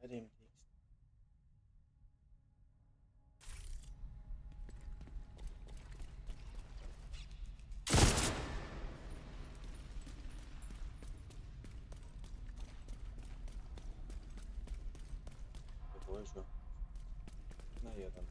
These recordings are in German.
bei dem Text. Jawohl schon. Na ja, dann.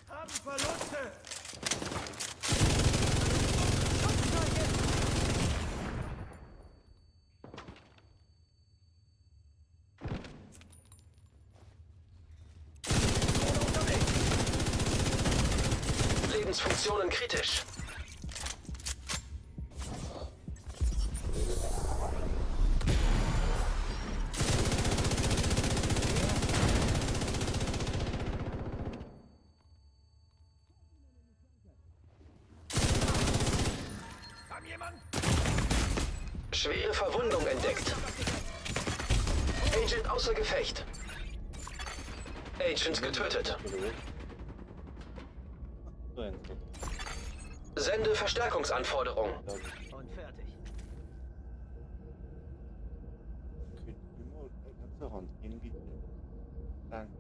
Haben Verluste! Lebensfunktionen kritisch. Kam jemand? Schwere Verwundung entdeckt. Agent außer Gefecht. Agent getötet. So ein Trick, Sende Verstärkungsanforderung. glaube ich. Und fertig. Könnte mir mal zur Hand gehen, bitte. Danke.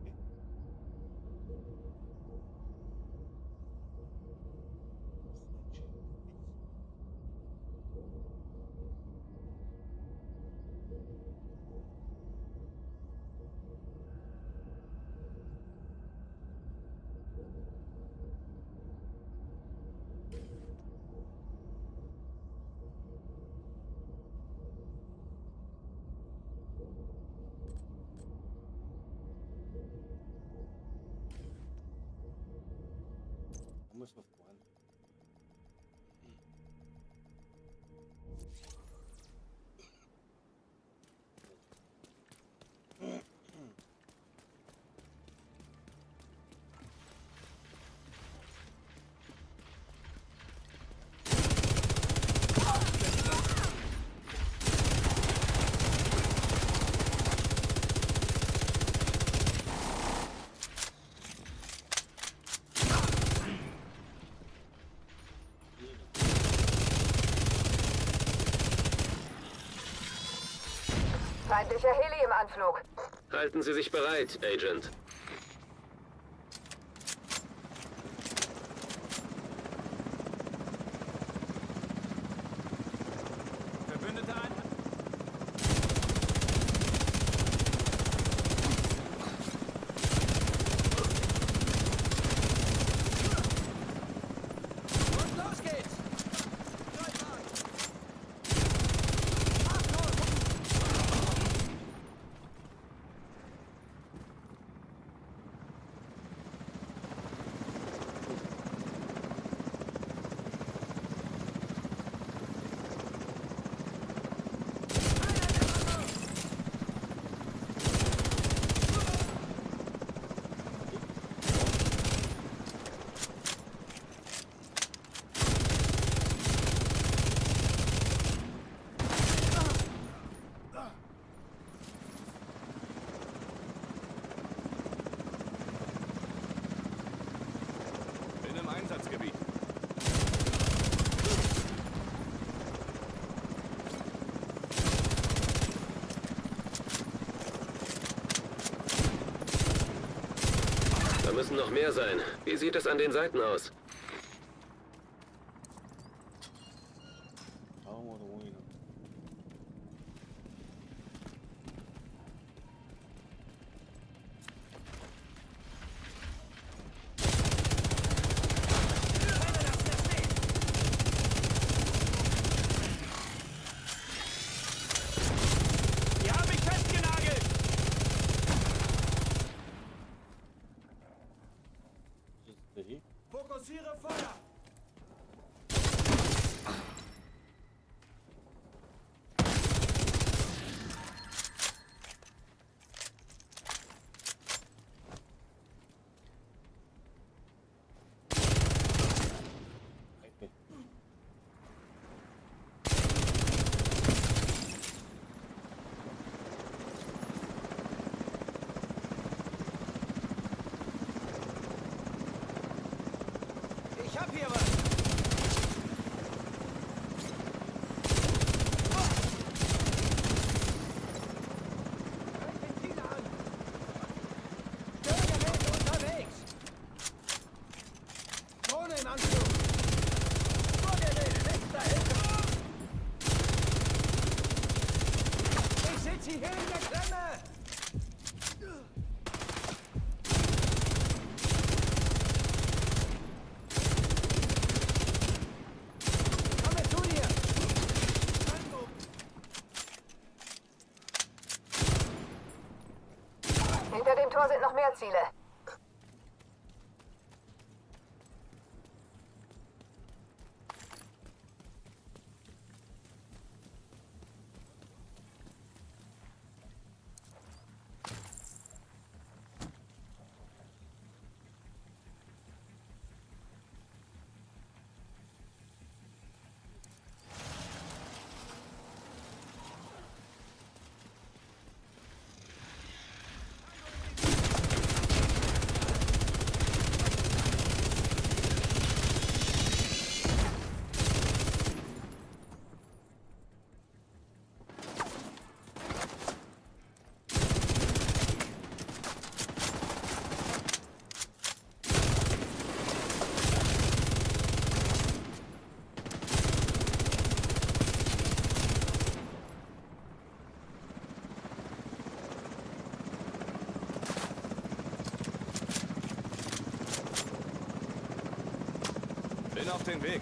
Man muss auf Korn. Feindlicher Heli im Anflug. Halten Sie sich bereit, Agent. Verbündete ein. Und los geht's! Bin im Einsatzgebiet. Da müssen noch mehr sein. Wie sieht es an den Seiten aus? Raum oder Ruine? Die haben mich festgenagelt! Das ist der Weg. Fokussiere Feuer! hab hier was. Benziner an. Störgerät unterwegs. Drohne im Anflug. Vorgerät, letzter Hilfe. Ich sitze hier in der Klemme. Komme zu dir. Hinter dem Tor sind noch mehr Ziele. Bin auf dem Weg.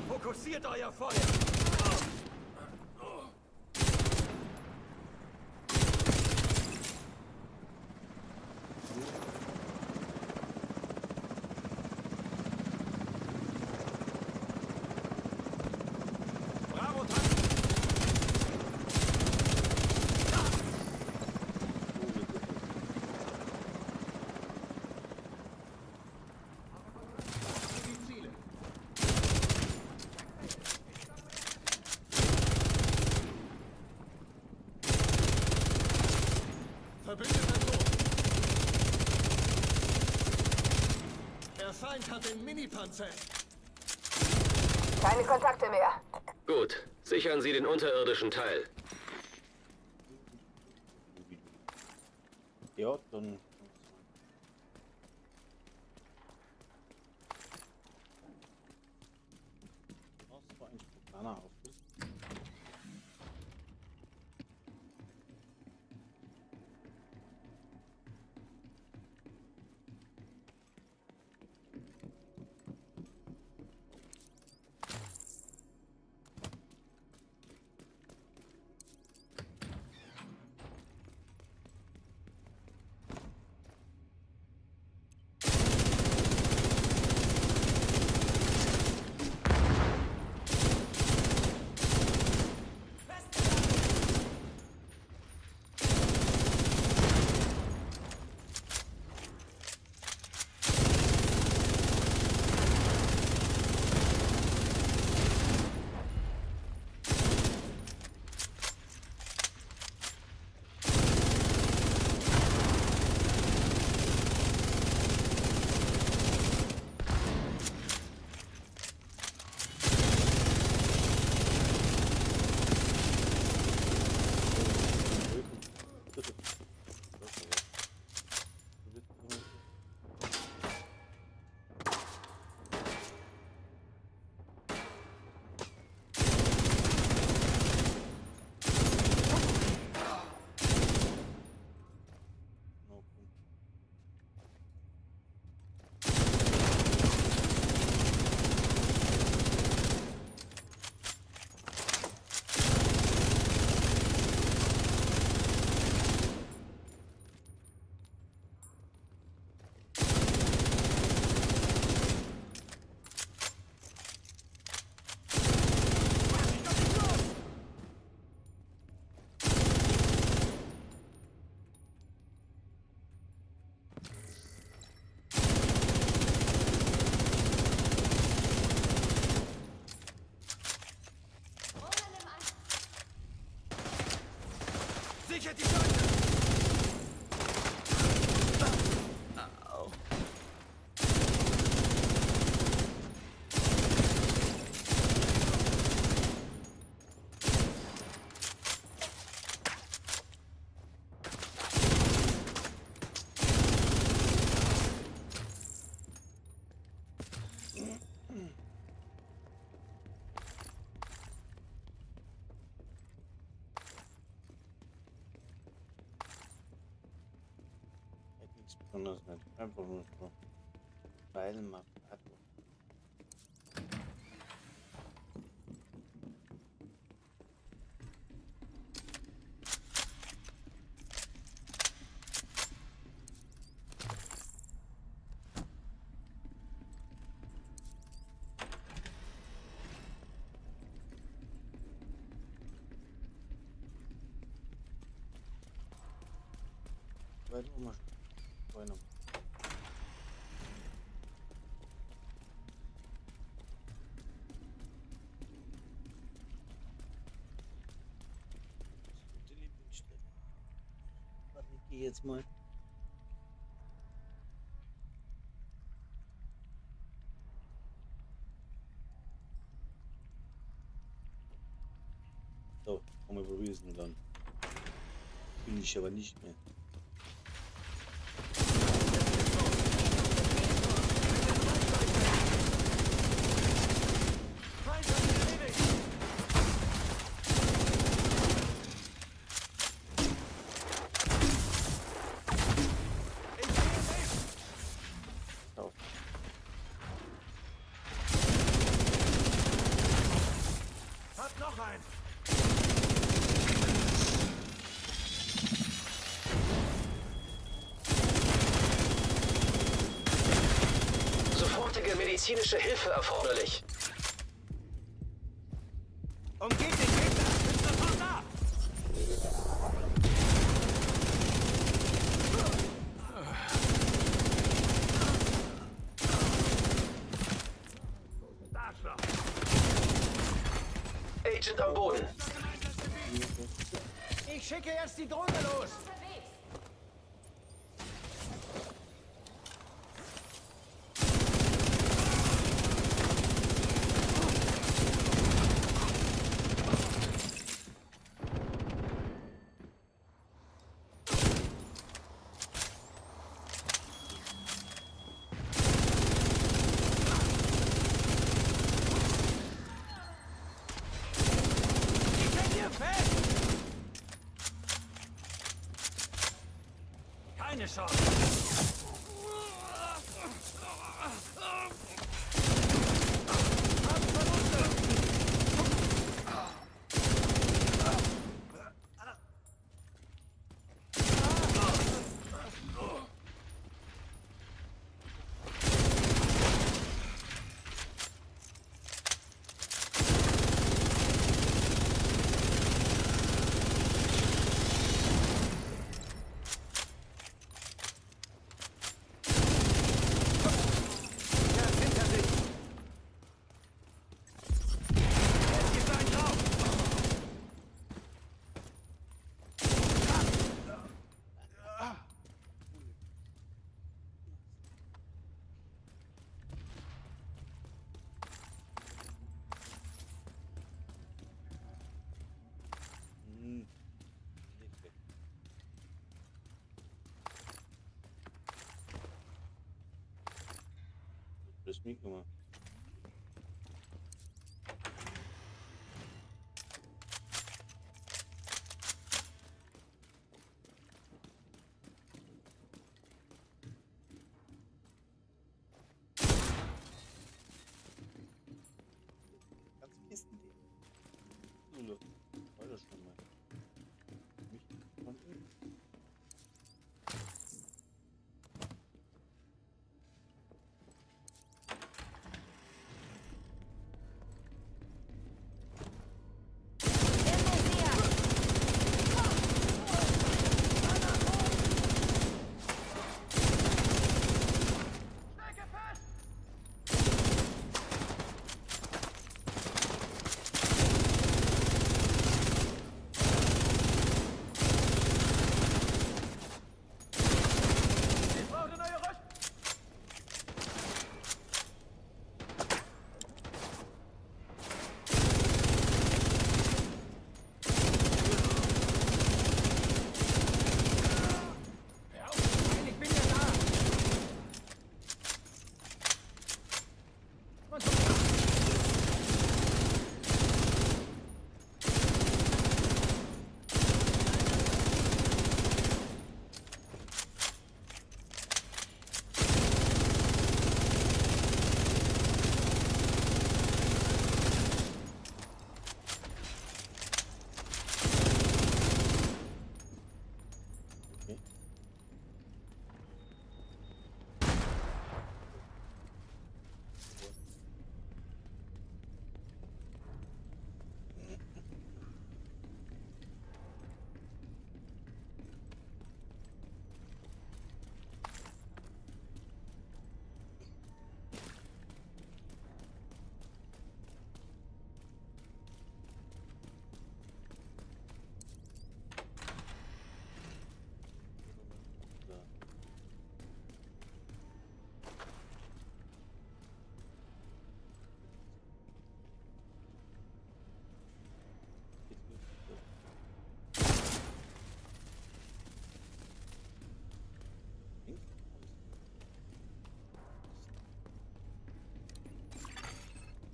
Fokussiert euer Feuer! Bravo, Tank! Die Ziele. Verbündeter tot. Der Feind hat den Minipanzer. Keine Kontakte mehr. Gut, sichern Sie den unterirdischen Teil. Ja, dann. Das war ein spontaner Aufruf. Sichert die Seite! Au. Nichts Besonderes nicht. Einfach nur so. Weil man hat. Bueno. Die Lieblingsstelle. Warte, ich gehe jetzt mal. So, kann man überwiesen dann. Bin ich aber nicht mehr. So. Hat noch einen! Sofortige medizinische Hilfe erforderlich. Umgeht den Gegner! Ist sofort da! Arschloch! Agent am Boden. Ich schicke jetzt die Drohne los! Ich bin hier fest! Keine Chance! Hab Verluste! Er ist hinter sich! Jetzt gibt einen drauf! Hm. Nicht weg. Das ist mich gemacht. Ganz Kisten die. So, war das schon mal. Mich von ihm.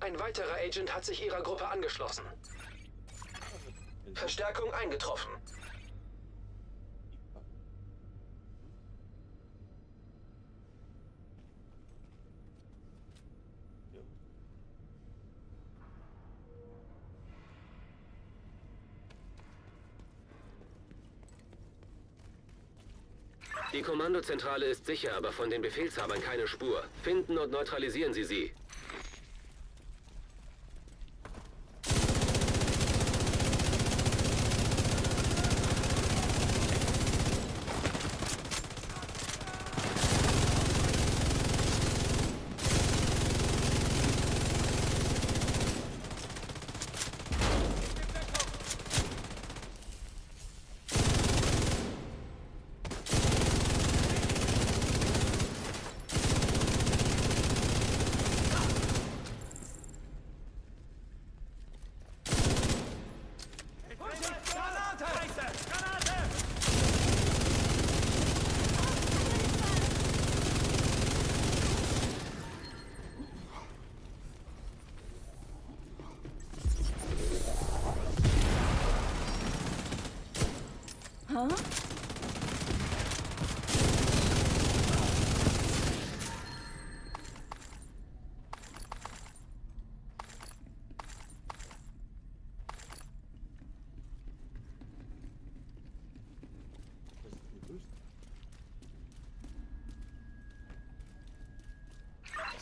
Ein weiterer Agent hat sich ihrer Gruppe angeschlossen. Verstärkung eingetroffen. Die Kommandozentrale ist sicher, aber von den Befehlshabern keine Spur. Finden und neutralisieren Sie sie.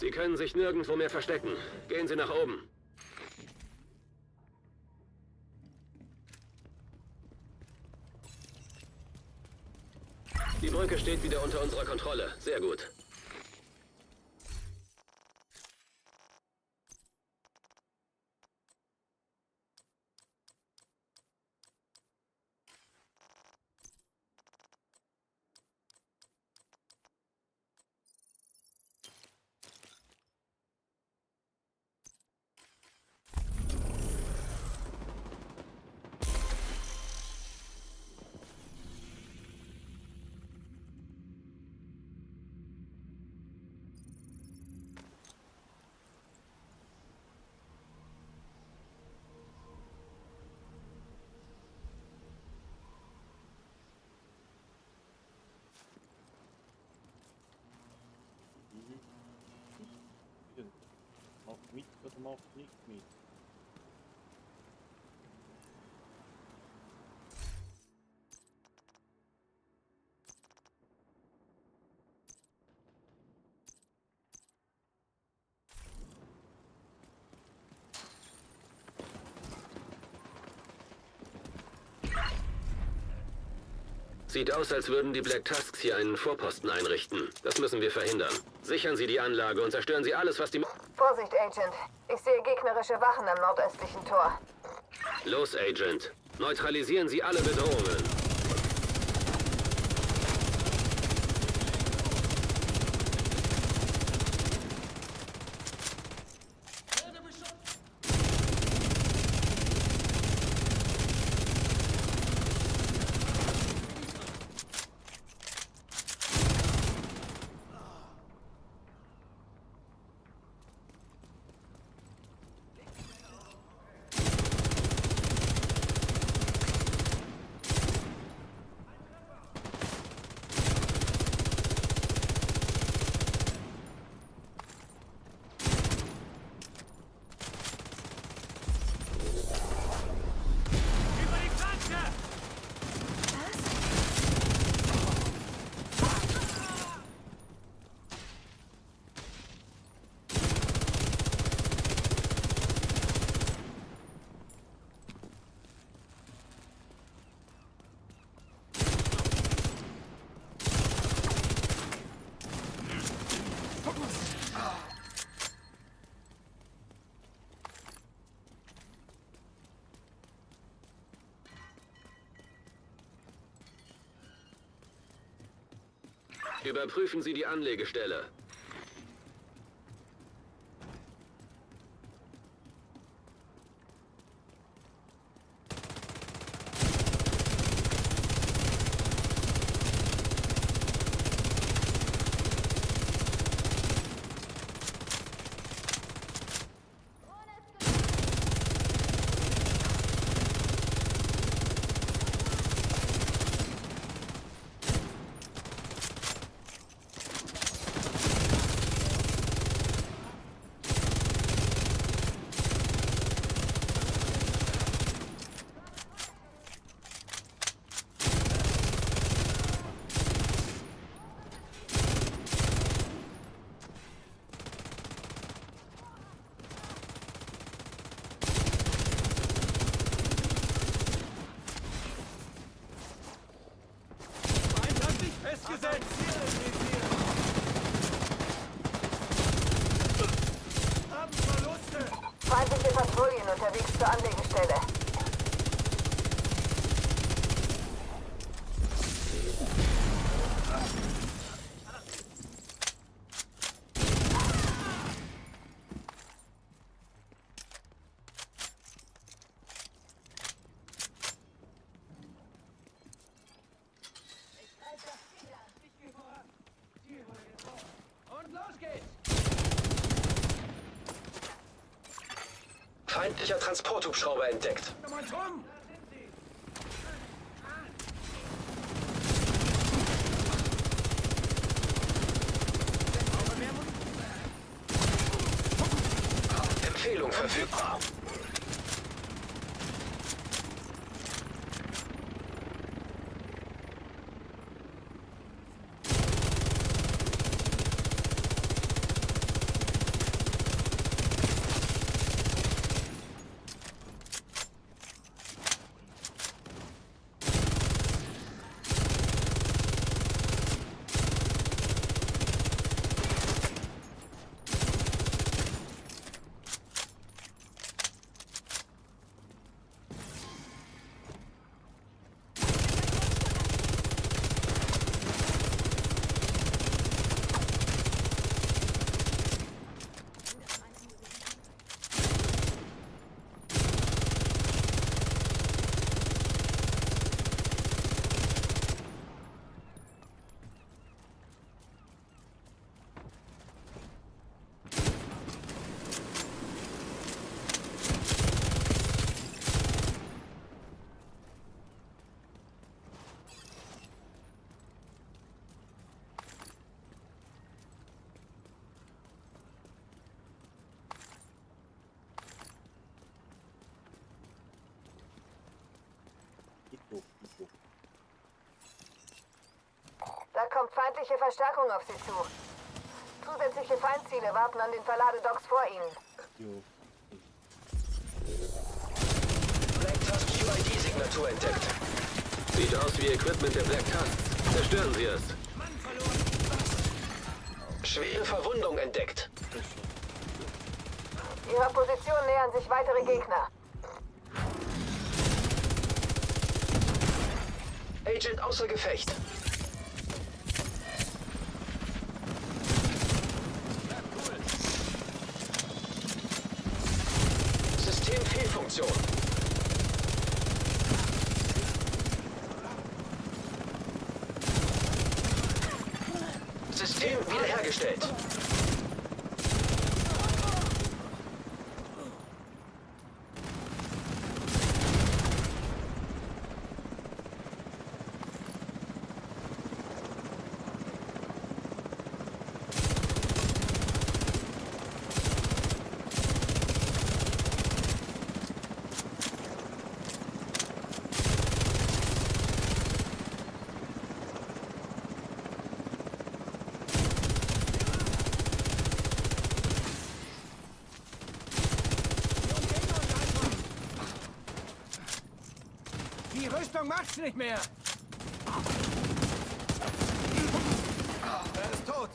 Sie können sich nirgendwo mehr verstecken. Gehen Sie nach oben. Die Brücke steht wieder unter unserer Kontrolle. Sehr gut. Macht nicht mit. Sieht aus, als würden die Black Tusks hier einen Vorposten einrichten. Das müssen wir verhindern. Sichern Sie die Anlage und zerstören Sie alles, was die... Vorsicht, Agent. Ich sehe gegnerische Wachen am nordöstlichen Tor. Los, Agent. Neutralisieren Sie alle Bedrohungen. Überprüfen Sie die Anlegestelle. unterwegs zur Anlegestelle. Und los geht's! Feindlicher Transporthubschrauber entdeckt. Momentum! Empfehlung verfügbar. Da kommt feindliche Verstärkung auf Sie zu. Zusätzliche Feindziele warten an den Verladedocks vor Ihnen. Jo. Black Tusk QID-Signatur entdeckt. Sieht aus wie Equipment der Black Tusks. Zerstören Sie es. Schwere Verwundung entdeckt. Ihrer Position nähern sich weitere Gegner. Agent außer Gefecht. Systemfehlfunktion. System wiederhergestellt. Die Rüstung macht's nicht mehr! Er ist tot!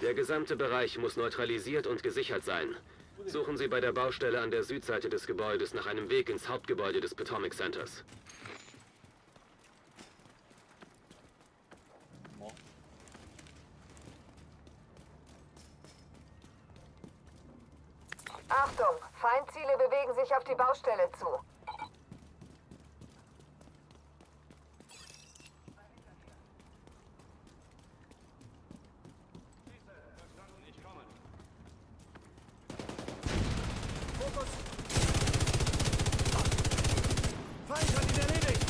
Der gesamte Bereich muss neutralisiert und gesichert sein. Suchen Sie bei der Baustelle an der Südseite des Gebäudes nach einem Weg ins Hauptgebäude des Potomac Centers. Achtung! Feindziele bewegen sich auf die Baustelle zu. Feind hat ihn erledigt!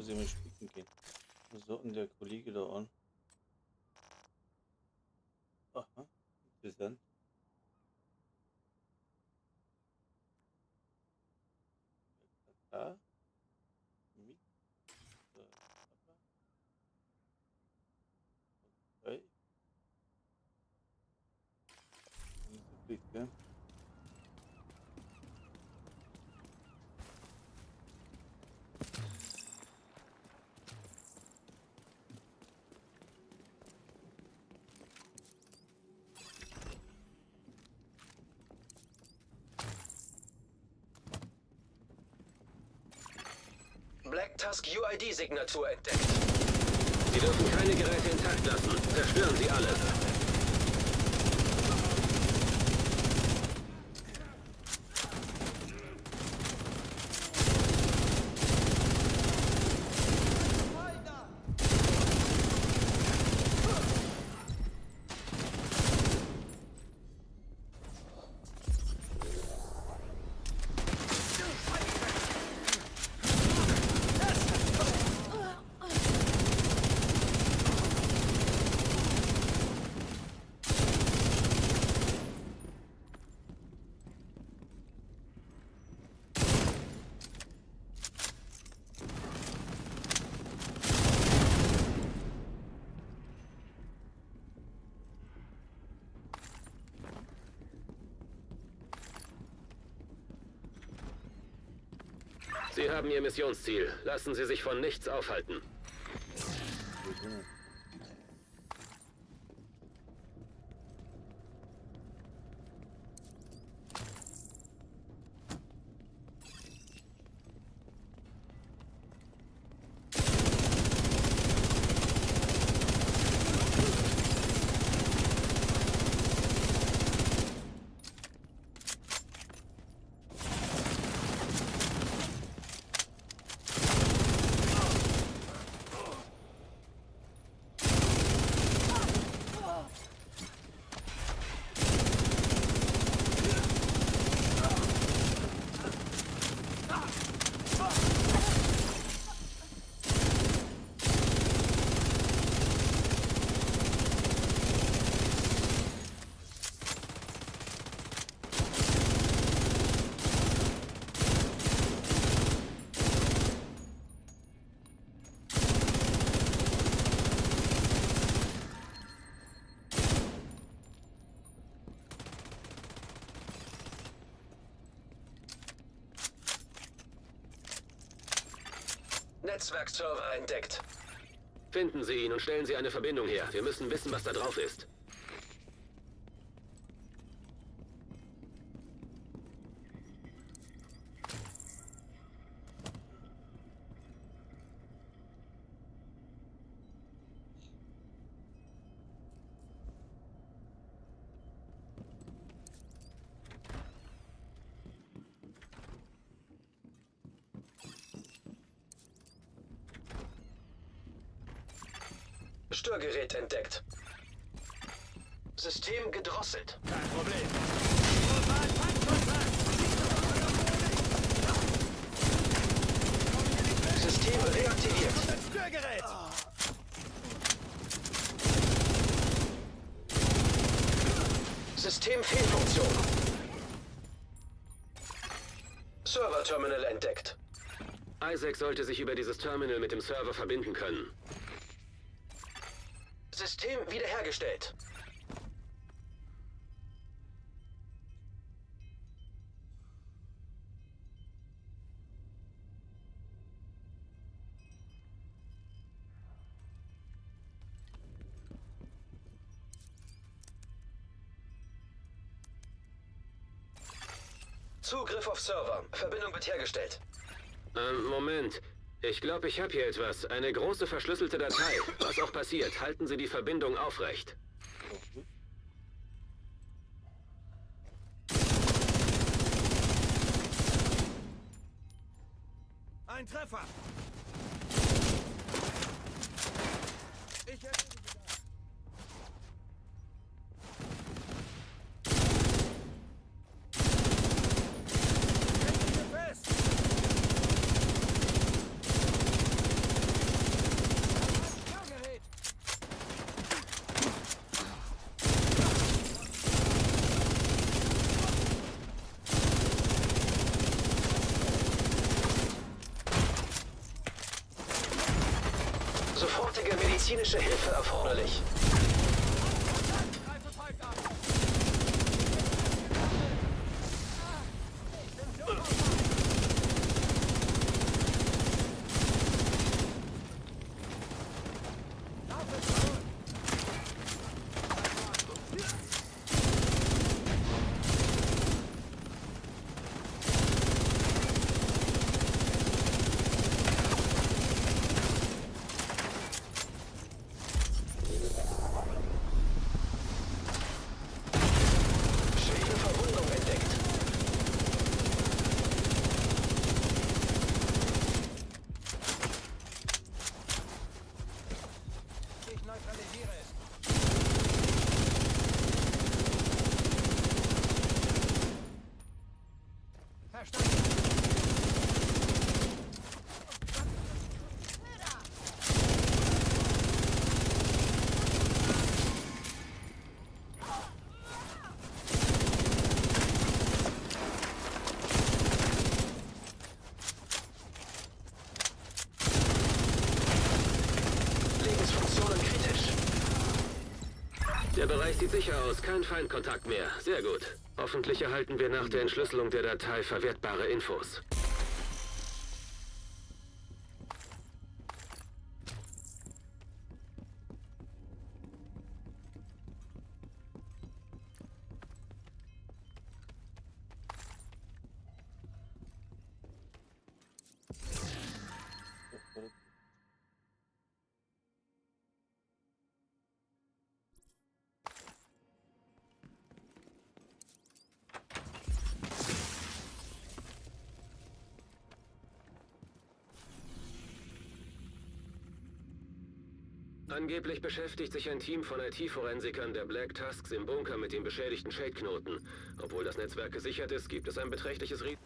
muss ich mal spicken gehen. So, und der Kollege da an. Aha, interessant. Da. Mit. Okay. Nicht so viel, gell? Black Tusk UID-Signatur entdeckt. Sie dürfen keine Geräte intakt lassen. Zerstören Sie alles. Sie haben Ihr Missionsziel. Lassen Sie sich von nichts aufhalten. Netzwerkserver entdeckt. Finden Sie ihn und stellen Sie eine Verbindung her. Wir müssen wissen, was da drauf ist. Störgerät entdeckt. System gedrosselt. Kein Problem. System reaktiviert. Ein Störgerät! Systemfehlfunktion. Server-Terminal entdeckt. Isaac sollte sich über dieses Terminal mit dem Server verbinden können. System wiederhergestellt. Zugriff auf Server. Verbindung wird hergestellt. Moment. Ich glaube, ich habe hier etwas. Eine große verschlüsselte Datei. Was auch passiert, halten Sie die Verbindung aufrecht. Ein Treffer! Ich hätte sie gedacht. Hält sie fest! Medizinische Hilfe erforderlich. Greife folgt ab! Laufe zurück! Schwere Verwundung entdeckt. Ich neutralisiere es. Verstanden. Lebensfunktionen kritisch. Der Bereich sieht sicher aus. Kein Feindkontakt mehr. Sehr gut. Hoffentlich erhalten wir nach der Entschlüsselung der Datei verwertbare Infos. Angeblich beschäftigt sich ein Team von IT-Forensikern der Black Tusks im Bunker mit dem beschädigten Shade-Knoten. Obwohl das Netzwerk gesichert ist, gibt es ein beträchtliches Risiko.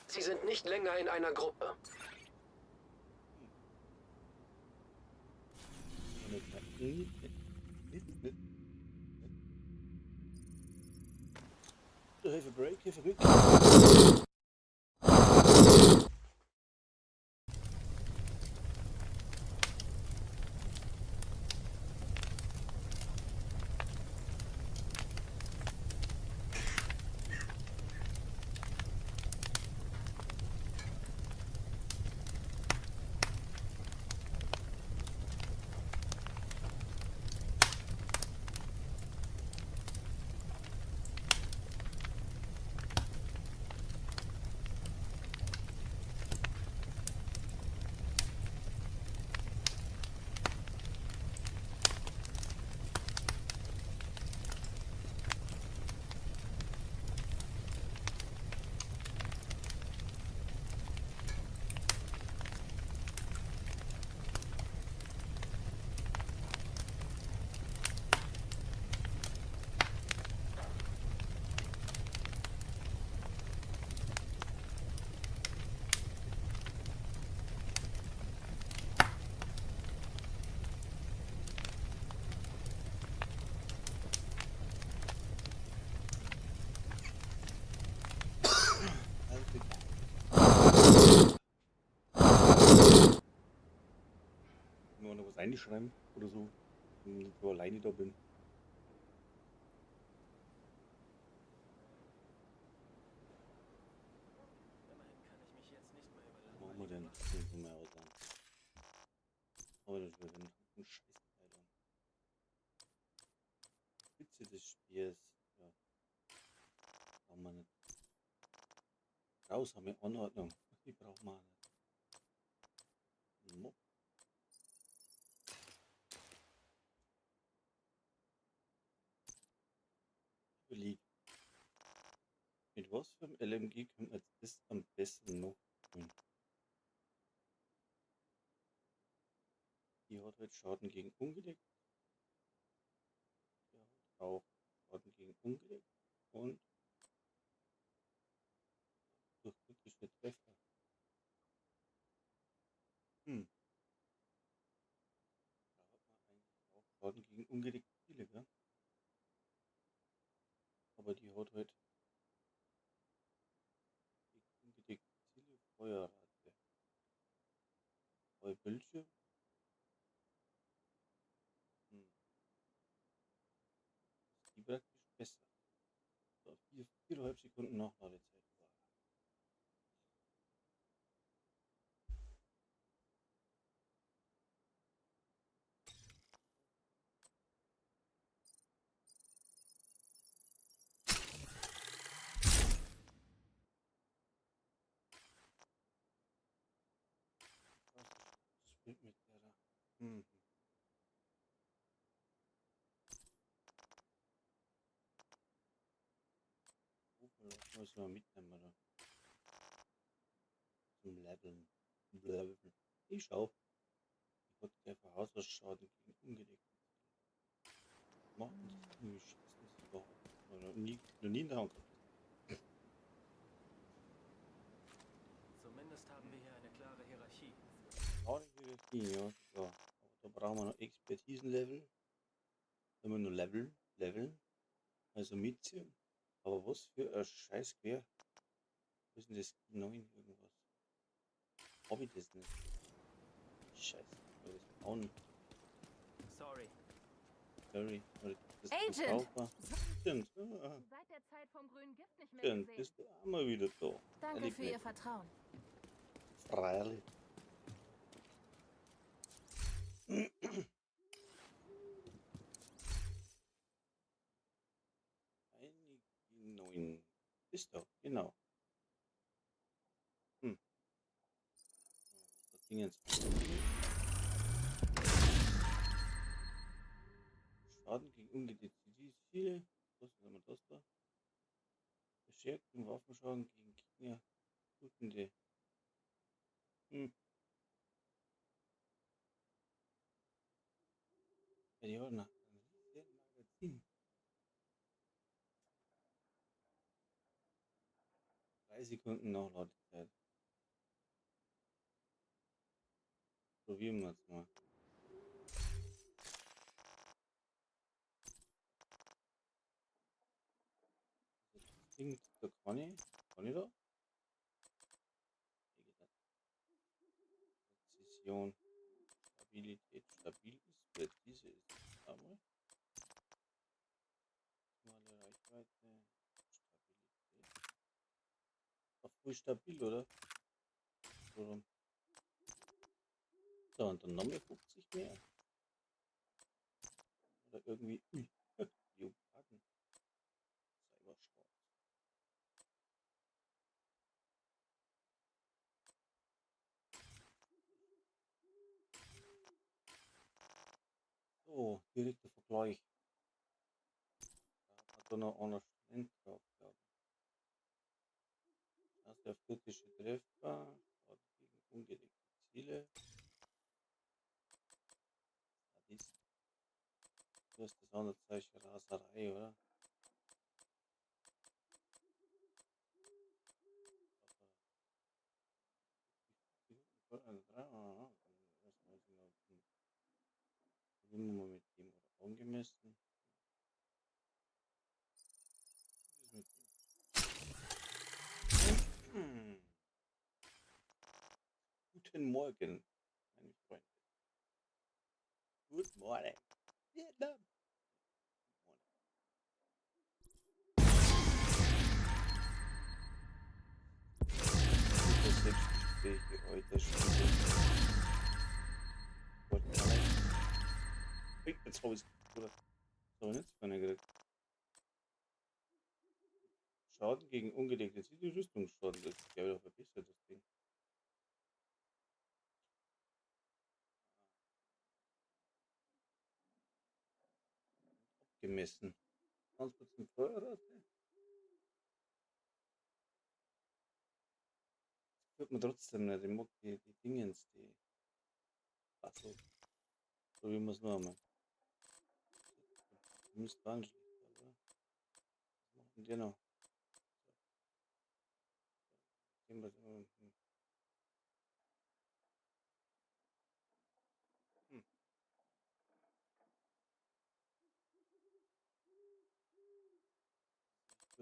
Sie sind nicht länger in einer Gruppe. Have a break, have a break. Nur noch was einschreiben oder so, wenn ich so alleine da bin. Was machen wir denn? Das müssen wir auch sagen. Aber das wird ein Scheiß Alter. Spitze des Spiels. Ja. Brauchen wir nicht. Raus haben wir Anordnung. Die brauchen wir nicht. Mo. Überlegt. Mit was für einem LMG können wir das am besten noch tun? Die hat halt Schaden gegen Ungedeck. Die hat auch Schaden gegen Ungedeck. Und durch kritische Treffer. Hm. Da hat man eigentlich auch Schaden gegen ungedeckte Ziele, gell? laut heute. Ungedeckte Ziele, Feuerrate. Neue Bildschirm. Ist die praktisch besser. So, 4,5 Sekunden Nachladezeit. Wow. Das spielt mit der da. Was müssen wir mitnehmen, oder? Zum Leveln. Leveln. Ich schau. Ich hatte der Verhauserschaden gegen ungedeckte Ziele. Macht das irgendwie schießen das überhaupt? Oder noch nie in der Hand gehabt. Zumindest haben wir hier eine klare Hierarchie. Klare Hierarchie, ja, so. Aber da brauchen wir noch Expertisenlevel. Wenn wir nur leveln. Also mitziehen. Aber was für ein scheiß Quer. Was ist denn das? 9 irgendwas. Hab ich das nicht? Scheiße. Soll ich das bauen? Sorry. Sorry. Oder das Agent! Stimmt. Seit der Zeit vom grünen Gift nicht mehr Stimmt. gesehen. Bist du auch mal wieder da. Danke Ehrlich für nicht. Ihr Vertrauen. Freilich. Einige 9. Bist du, genau. Das Ding jetzt. Schaden gegen ungedeckte Ziele. Was haben wir das da? Verstärkten Waffenschaden gegen Gegner. Blutende. Ja, die haben ein riesen Magazin. 3 Sekunden Nachladezeit. Probieren wir es mal. Das Ding, da kann ich da? Wie gesagt, Präzision, Stabilität, stabil ist, präzise ist es einmal. Maximale Reichweite, Stabilität. Auf voll stabil, oder? So, rum. So, und dann nochmal 50 mehr. Oder irgendwie, Leoparden. Cyberschrott. So, direkter Vergleich. Da hat er noch einer Student drauf, glaube ich. Das ist der kritische Treffer. Schaden gegen ungedeckte Ziele. Sadist. Du hast das andere Zeichen Raserei, oder? Probieren wir mal mit dem oder angemessen. Mit dem. Guten Morgen, meine Freunde. Good morning. Vietnam. Das Selbstgespräche heute spielen. Jetzt habe ich es nicht vorne gekriegt. Schaden gegen ungedeckte Ziele, Rüstungsschaden. Das ist ja wieder verbessert, das Ding. Abgemessen. 20% Feuerrate. Hört man trotzdem nicht. Ich mag die Dingens, die. Achso. Probieren wir es noch einmal. Müsste dann schlechter, oder? Was machen die noch? Gehen wir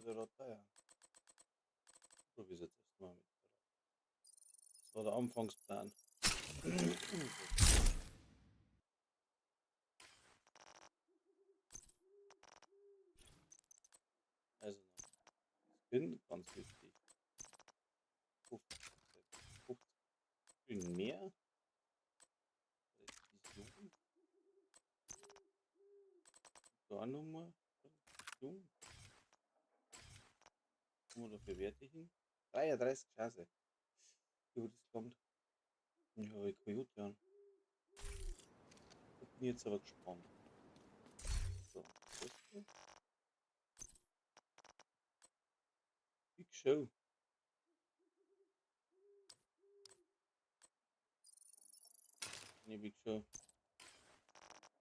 wieder da teuer. So wie es jetzt erstmal mit. Das war der Anfangsplan. Also noch Skin, ganz wichtig. 50, 50 mehr. Präzision. Da nochmal. Präzision. Wo dafür Werte hin? 33 Chance. Wie gut das kommt. Ich habe Coyote an. Ich bin jetzt aber gespannt. So, das hier. Big Show. Nee, Big Show.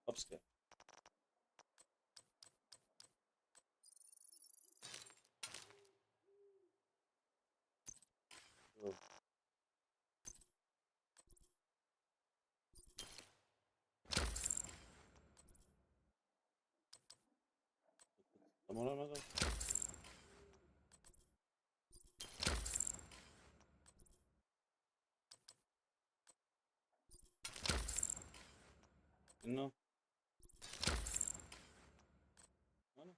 Hab's gleich. So. Haben wir noch was? Genau. Warte.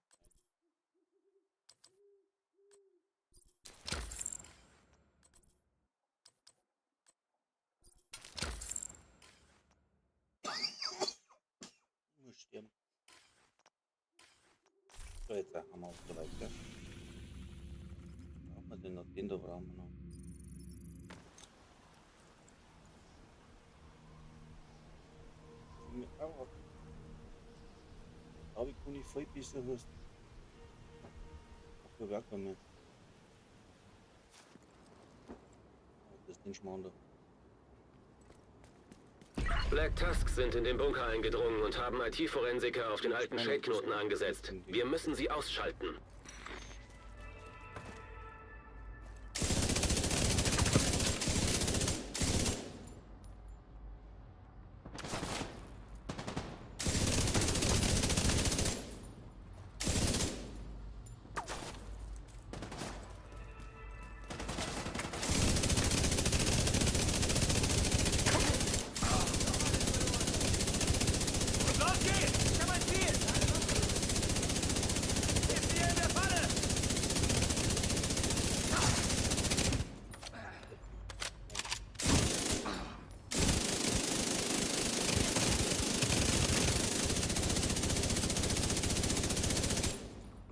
Ich muss sterben. So, jetzt haben wir auch soweit, ja. Brauchen wir denn noch? Den da brauchen wir noch. Aber habe ich nicht voll besser hast. Ach, gar kein mehr. Das ist den Schmarrn da. Black Tusks sind in den Bunker eingedrungen und haben IT-Forensiker auf den alten Shade-Knoten angesetzt. Wir müssen sie ausschalten. Los geht's! Ich hab ein Ziel! Ist hier in der Falle! Das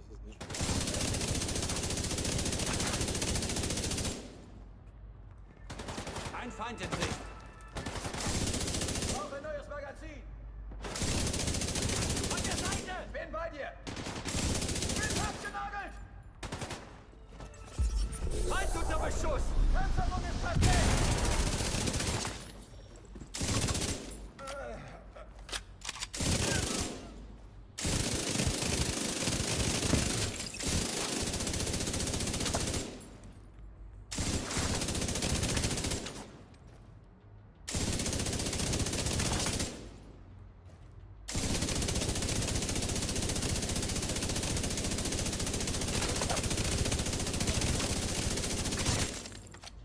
ist nicht. Ein Feind in Sicht! Brauche ein neues Magazin! Von der Seite! Bin bei dir! Bin festgenagelt! Feind unter Beschuss! Panzerung ist perfekt!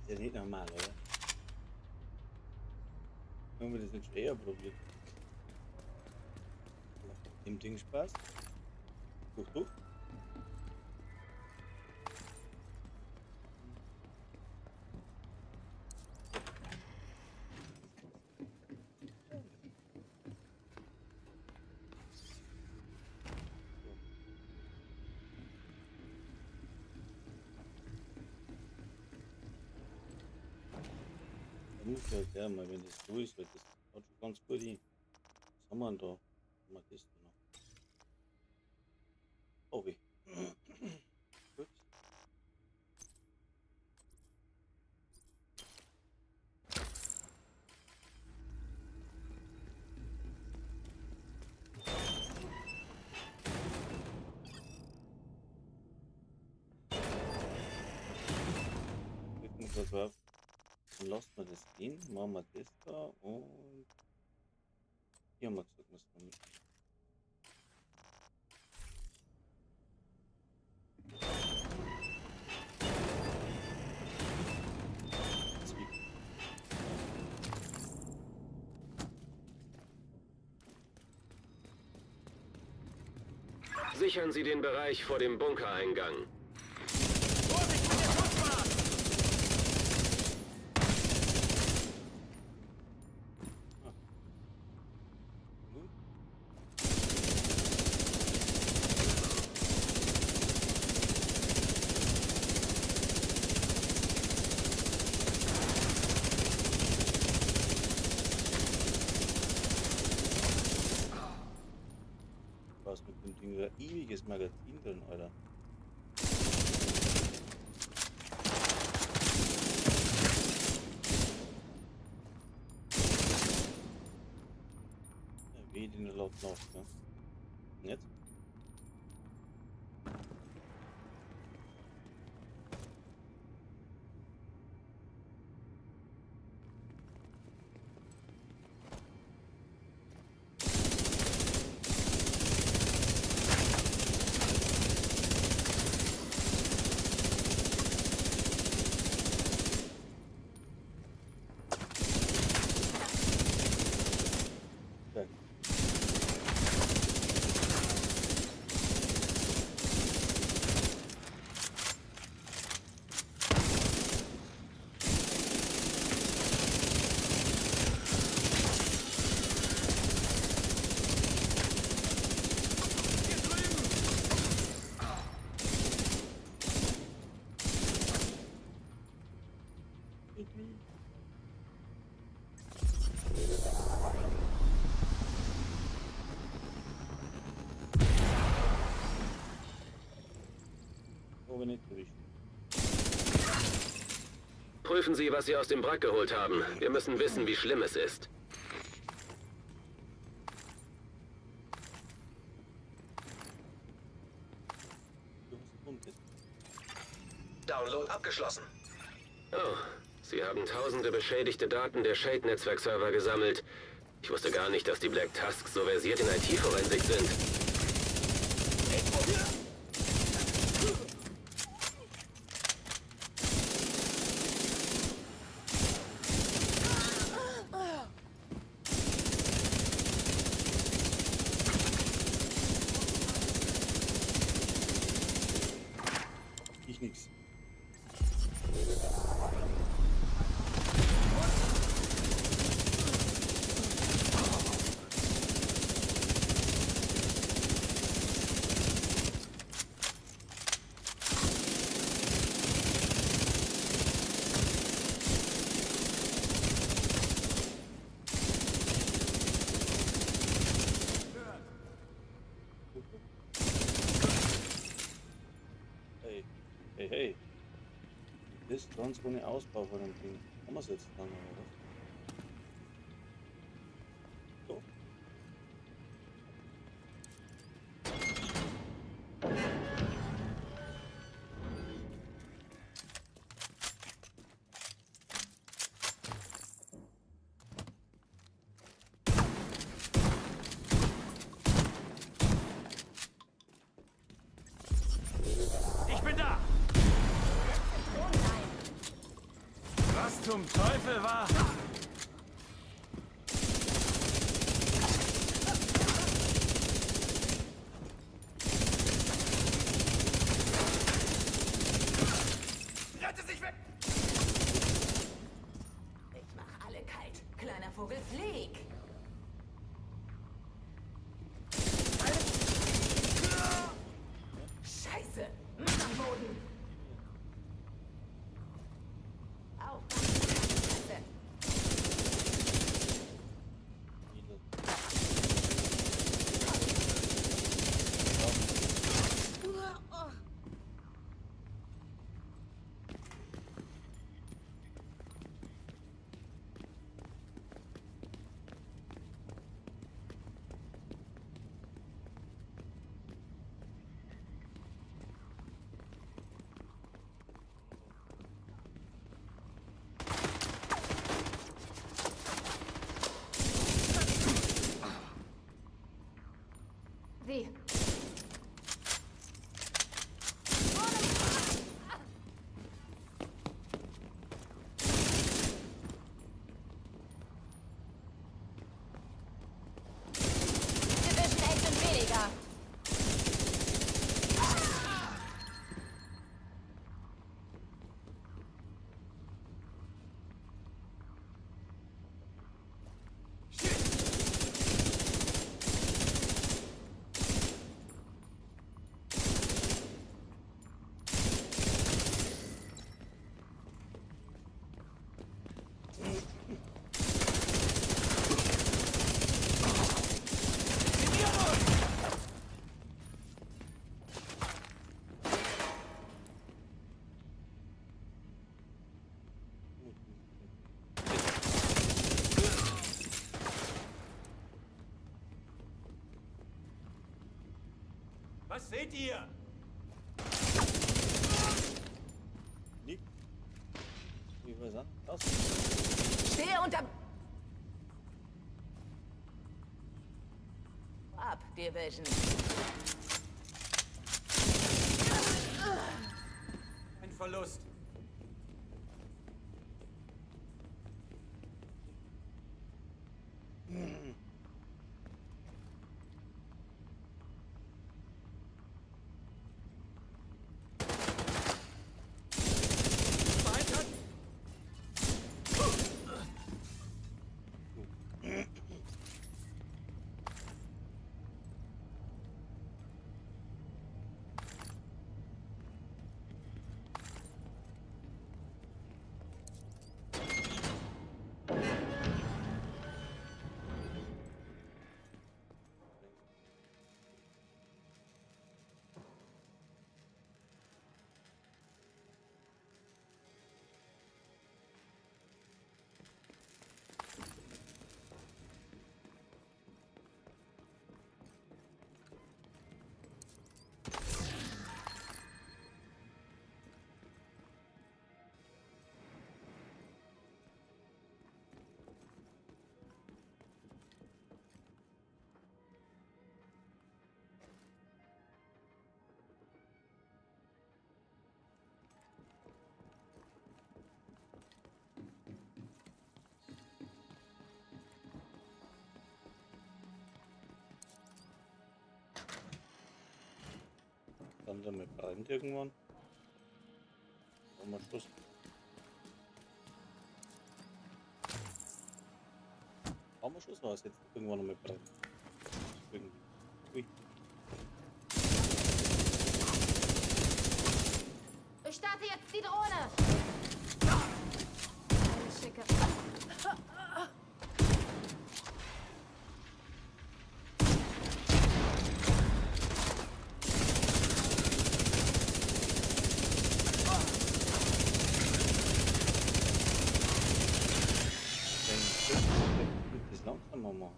Das ist ja nicht normal, oder? Haben wir das nicht schon eher probiert? Macht dem Ding Spaß? Durch. Da muss halt ja mal, wenn das so ist, weil das hat schon ganz gut hin. Was haben wir denn da? Haben wir das da noch? Oh weh. Gut. Klicken wir kurz auf. Dann lassen wir das gehen, machen wir das da und hier haben wir gesagt, was wir mit. Sichern Sie den Bereich vor dem Bunkereingang. Vorsicht mit der Schussbahn! Nun, was mit dem Ding da ewiges Magazin drin, Alter. Ja, weh, den läuft noch, ne? Und jetzt? Ja. Hier drüben! Oh, wenn nicht erwischt. Prüfen Sie, was Sie aus dem Wrack geholt haben. Wir müssen wissen, wie schlimm es ist. Du hast Punkte. Download abgeschlossen. Oh, Sie haben tausende beschädigte Daten der Shade-Netzwerkserver gesammelt. Ich wusste gar nicht, dass die Black Tusks so versiert in IT-Forensik sind. Ich nix. Hey, hey, hey. Das ist ganz ohne Ausbau von dem Ding. Haben wir es jetzt dann oder was? So. Ich bin da! Was zum Teufel war? Rette sich weg! Ich mach alle kalt. Kleiner Vogel, flieg! Scheiße! Mann am Boden! Auf! Scheiße! Was seht ihr? Nick. Wie wir sagen? Das. Stehe unter... Ab, Division. Ein Verlust. Feind hat... Dann sind wir brennt irgendwann. Und mal Schluss. Haben wir Schluss, war es jetzt irgendwann noch mal brennt. Irgendwie. Ui. Ich starte jetzt die Drohne. Schicke. Das langsamer machen.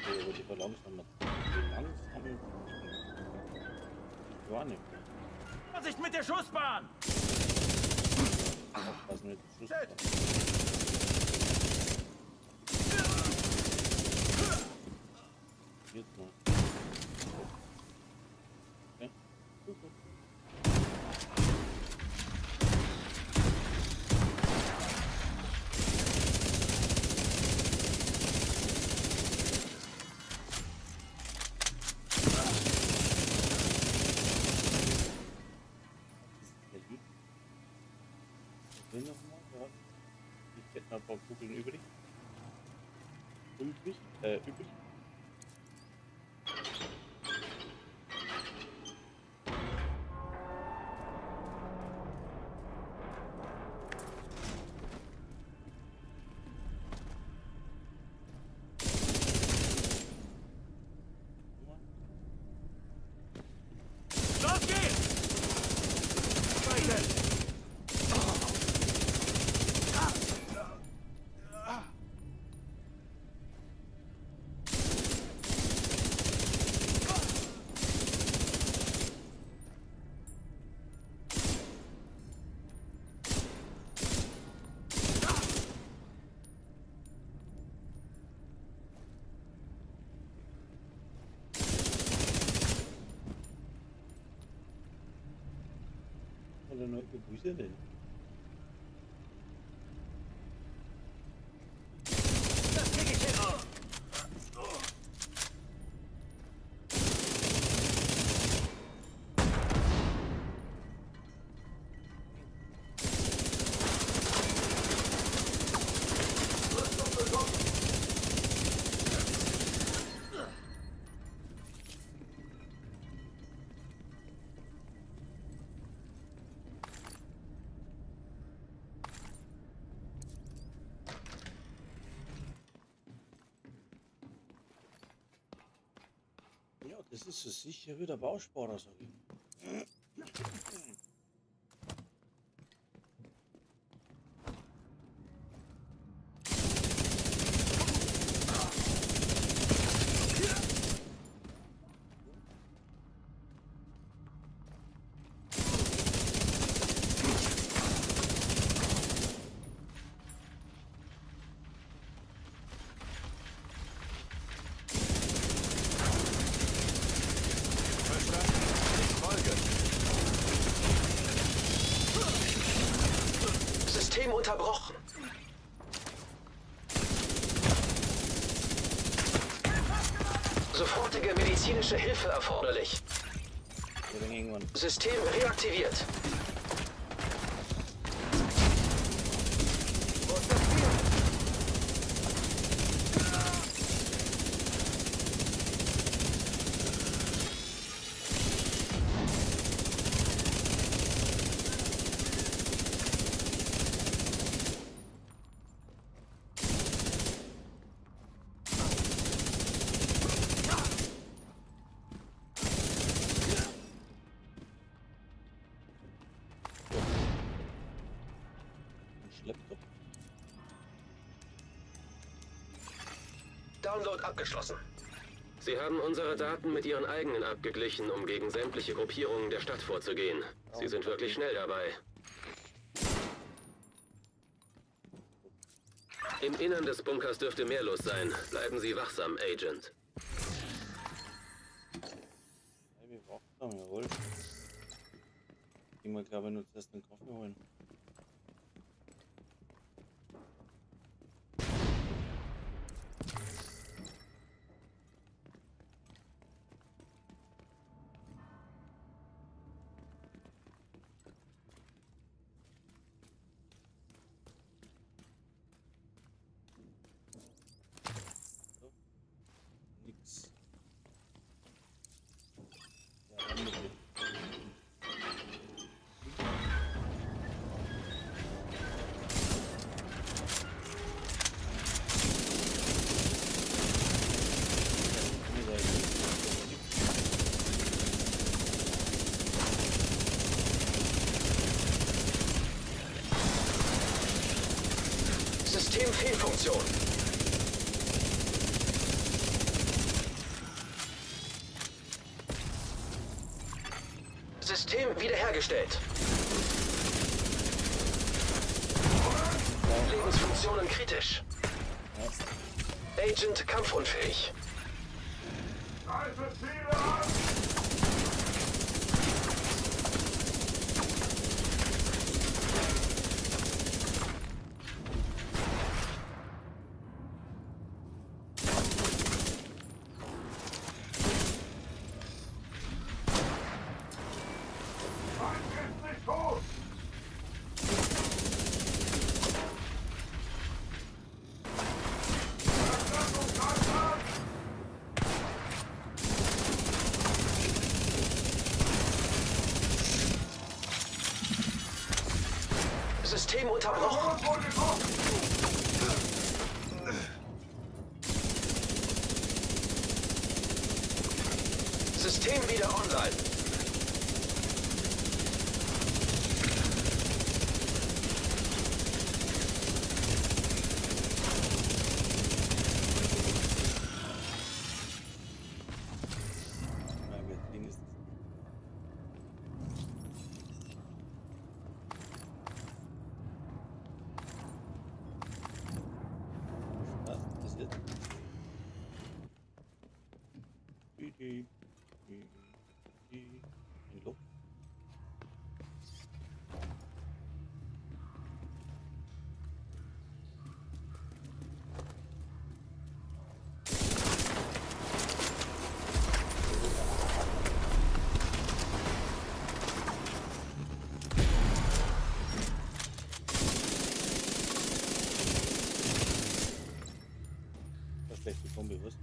Aber die verlangsamen. Die langsamen. Gar nicht. Vorsicht mit der Schussbahn! Aufpassen mit dem Schuss. Jetzt mal. Okay. Gut. Ich will noch mal, ja. Ich hätte noch ein paar Kugeln übrig. Übrig. Los geht's! Weiter! Oder noch wo ist er denn? Das krieg ich hin! Das ist so sicher wie der Bausparer, sag ich. System unterbrochen. Sofortige medizinische Hilfe erforderlich. Oder irgendwann. System reaktiviert. Laptop. Download abgeschlossen. Sie haben unsere Daten mit Ihren eigenen abgeglichen, um gegen sämtliche Gruppierungen der Stadt vorzugehen. Sie sind wirklich schnell dabei. Im Innern des Bunkers dürfte mehr los sein. Bleiben Sie wachsam, Agent. Wir wachsam, jawohl. Gehen wir, glaube ich, nur zuerst einen Kaffee holen. Nix. Ja, dann bitte. Systemfehlfunktion. System wiederhergestellt. Lebensfunktionen kritisch. Agent kampfunfähig. System unterbrochen. System wieder online. Magazin ist was passiert? Ein Loch. Das ist schlechte Kombi, was?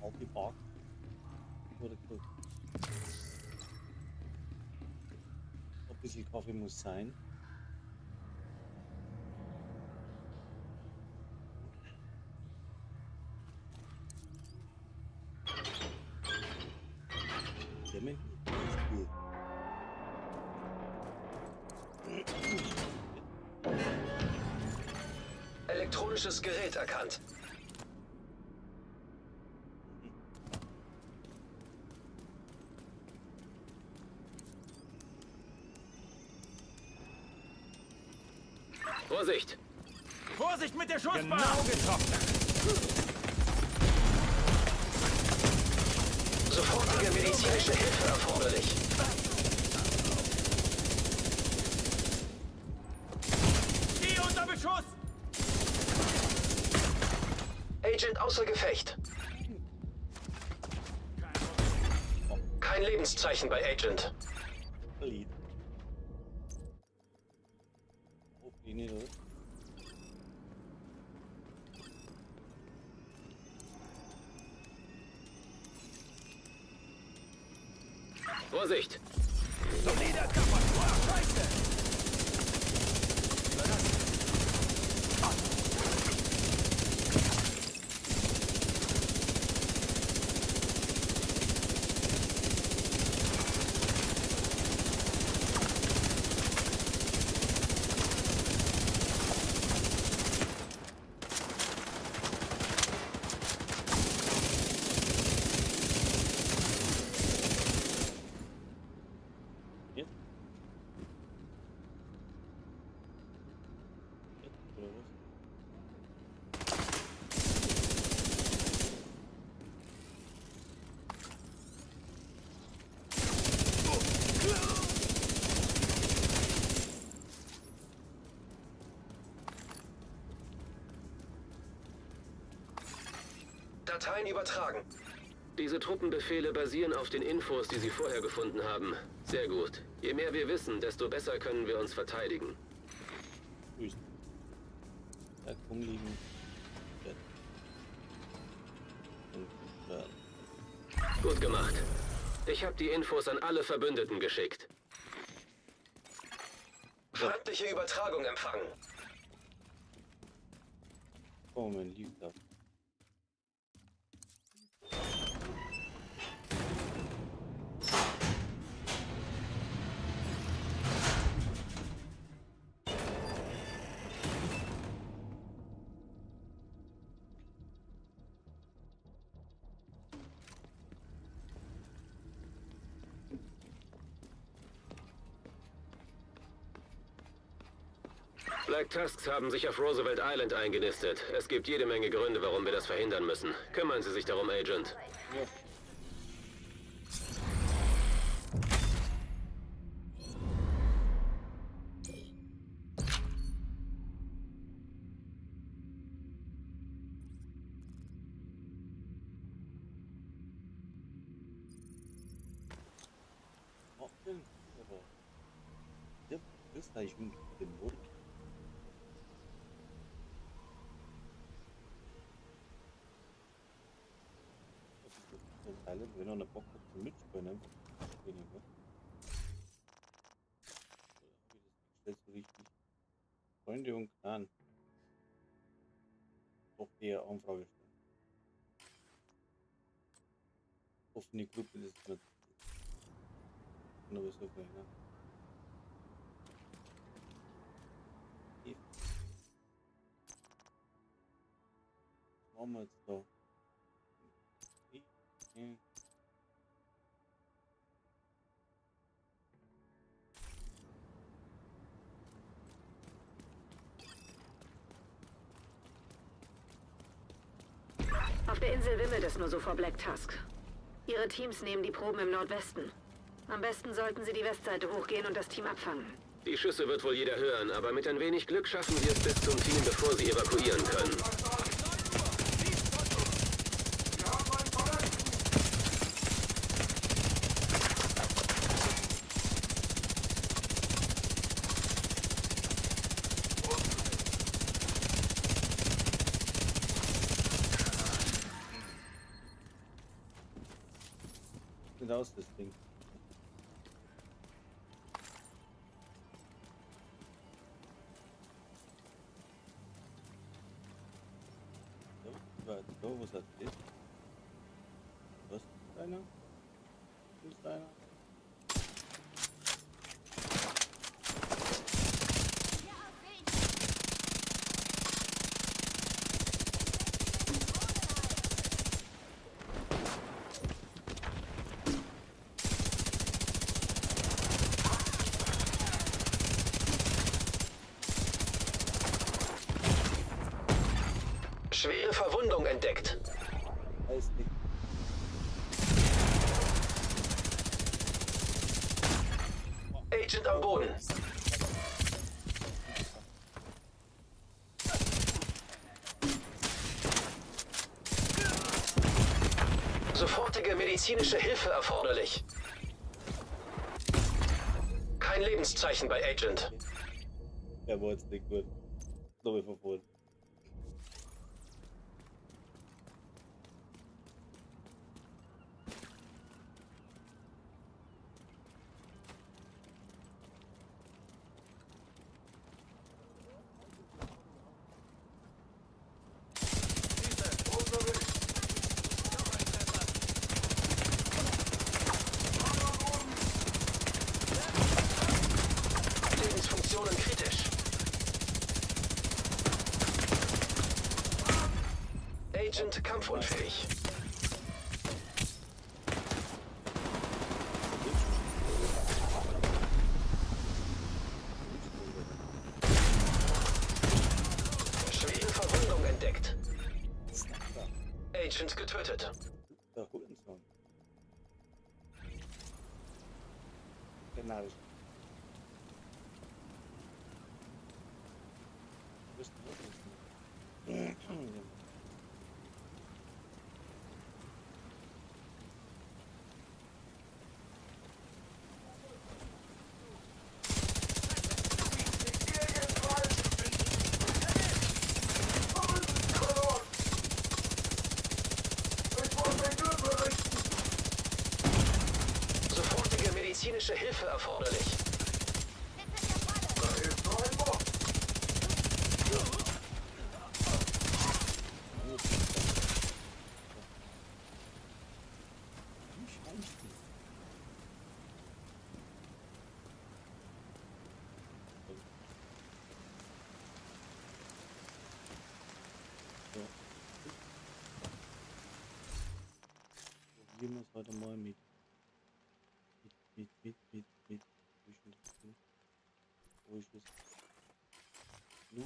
Multipark. Wurde gut. Ein bisschen Kaffee muss sein. Lemon ist gut. Elektronisches Gerät erkannt. Vorsicht! Vorsicht mit der Schussbahn! Genau getroffen. Sofortige medizinische Hilfe erforderlich. Steh unter Beschuss! Agent außer Gefecht. Kein Lebenszeichen bei Agent. Lied. Okay, nicht, oder? Vorsicht! Solider Kappa! Oh, Scheiße! Jetzt? Jetzt, oder was? Dateien übertragen. Diese Truppenbefehle basieren auf den Infos, die Sie vorher gefunden haben. Sehr gut. Je mehr wir wissen, desto besser können wir uns verteidigen. Grüß. Da komm liegen. Ja. Und, Gut gemacht. Ich habe die Infos an alle Verbündeten geschickt. Feindliche Übertragung empfangen. oh, mein Lieber. Black Tusks haben sich auf Roosevelt Island eingenistet. Es gibt jede Menge Gründe, warum wir das verhindern müssen. Kümmern Sie sich darum, Agent. Ja. Oh, aber. Ja, das habe ich mit dem Wort. Teile, wenn er eine Bock hat zum Mitspielen, einfach weniger. Oder habe ich das gestellt so richtig? Freunde und Clan. Doch eher Anfrage stellen. Offene Gruppe, das ist nicht. Aber so viel, ne? Was machen wir jetzt da? Auf der Insel wimmelt es nur so vor Black Tusk. Ihre Teams nehmen die Proben im Nordwesten. Am besten sollten Sie die Westseite hochgehen und das Team abfangen. Die Schüsse wird wohl jeder hören, aber mit ein wenig Glück schaffen wir es bis zum Team, bevor sie evakuieren können. nicht aus, das Ding. So, wo ist das? Was ist einer? Wo ist einer? Hier auf Weg. Schwere Verwundung entdeckt. Weiß nicht. Agent am Boden. Sofortige medizinische Hilfe erforderlich. Kein Lebenszeichen bei Agent. Der war jetzt nicht gut. So wie verfolgt. Lebensfunktionen kritisch. Agent kampfunfähig. Schwere Verwundung entdeckt. Agent getötet. Der Hurensohn. Genau. Bist du Hurensohn? Sofortige medizinische Hilfe erforderlich. Probieren wir es heute mal mit. Wo ist es? Nu?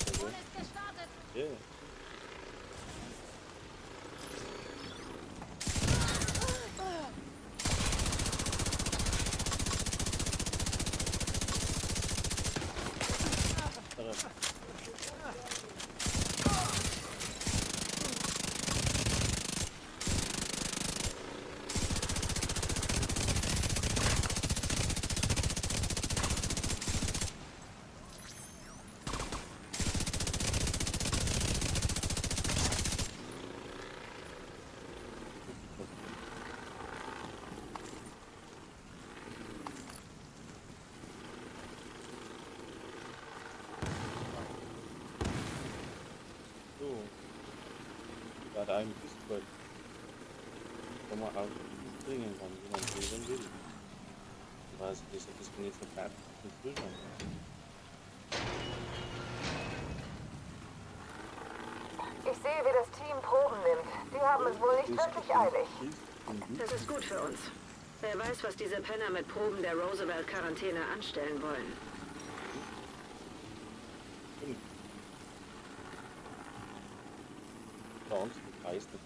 Drohne ist gestartet. Ja. So. Gerade ein Fußball. Kann man auch bringen kann, wie man bringen will. Ich weiß nicht, ob das bin jetzt fertig mit Bildern. Ich sehe, wie das Team Proben nimmt. Die haben es wohl nicht wirklich eilig. Das ist gut für uns. Wer weiß, was diese Penner mit Proben der Roosevelt-Quarantäne anstellen wollen. Bei uns heißt es.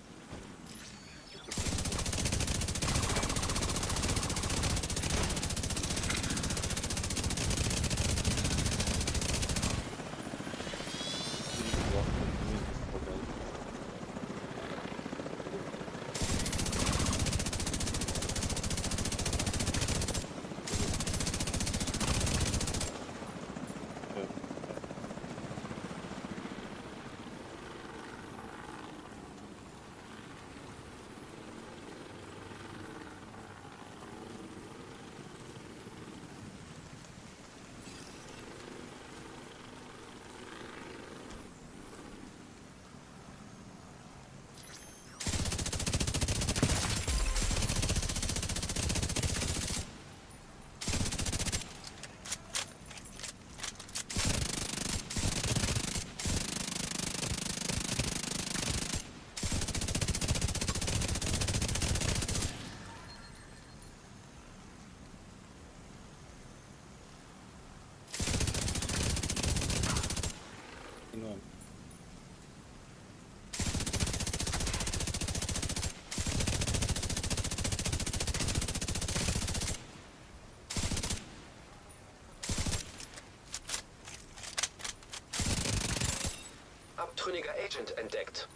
Unabhängiger Agent entdeckt.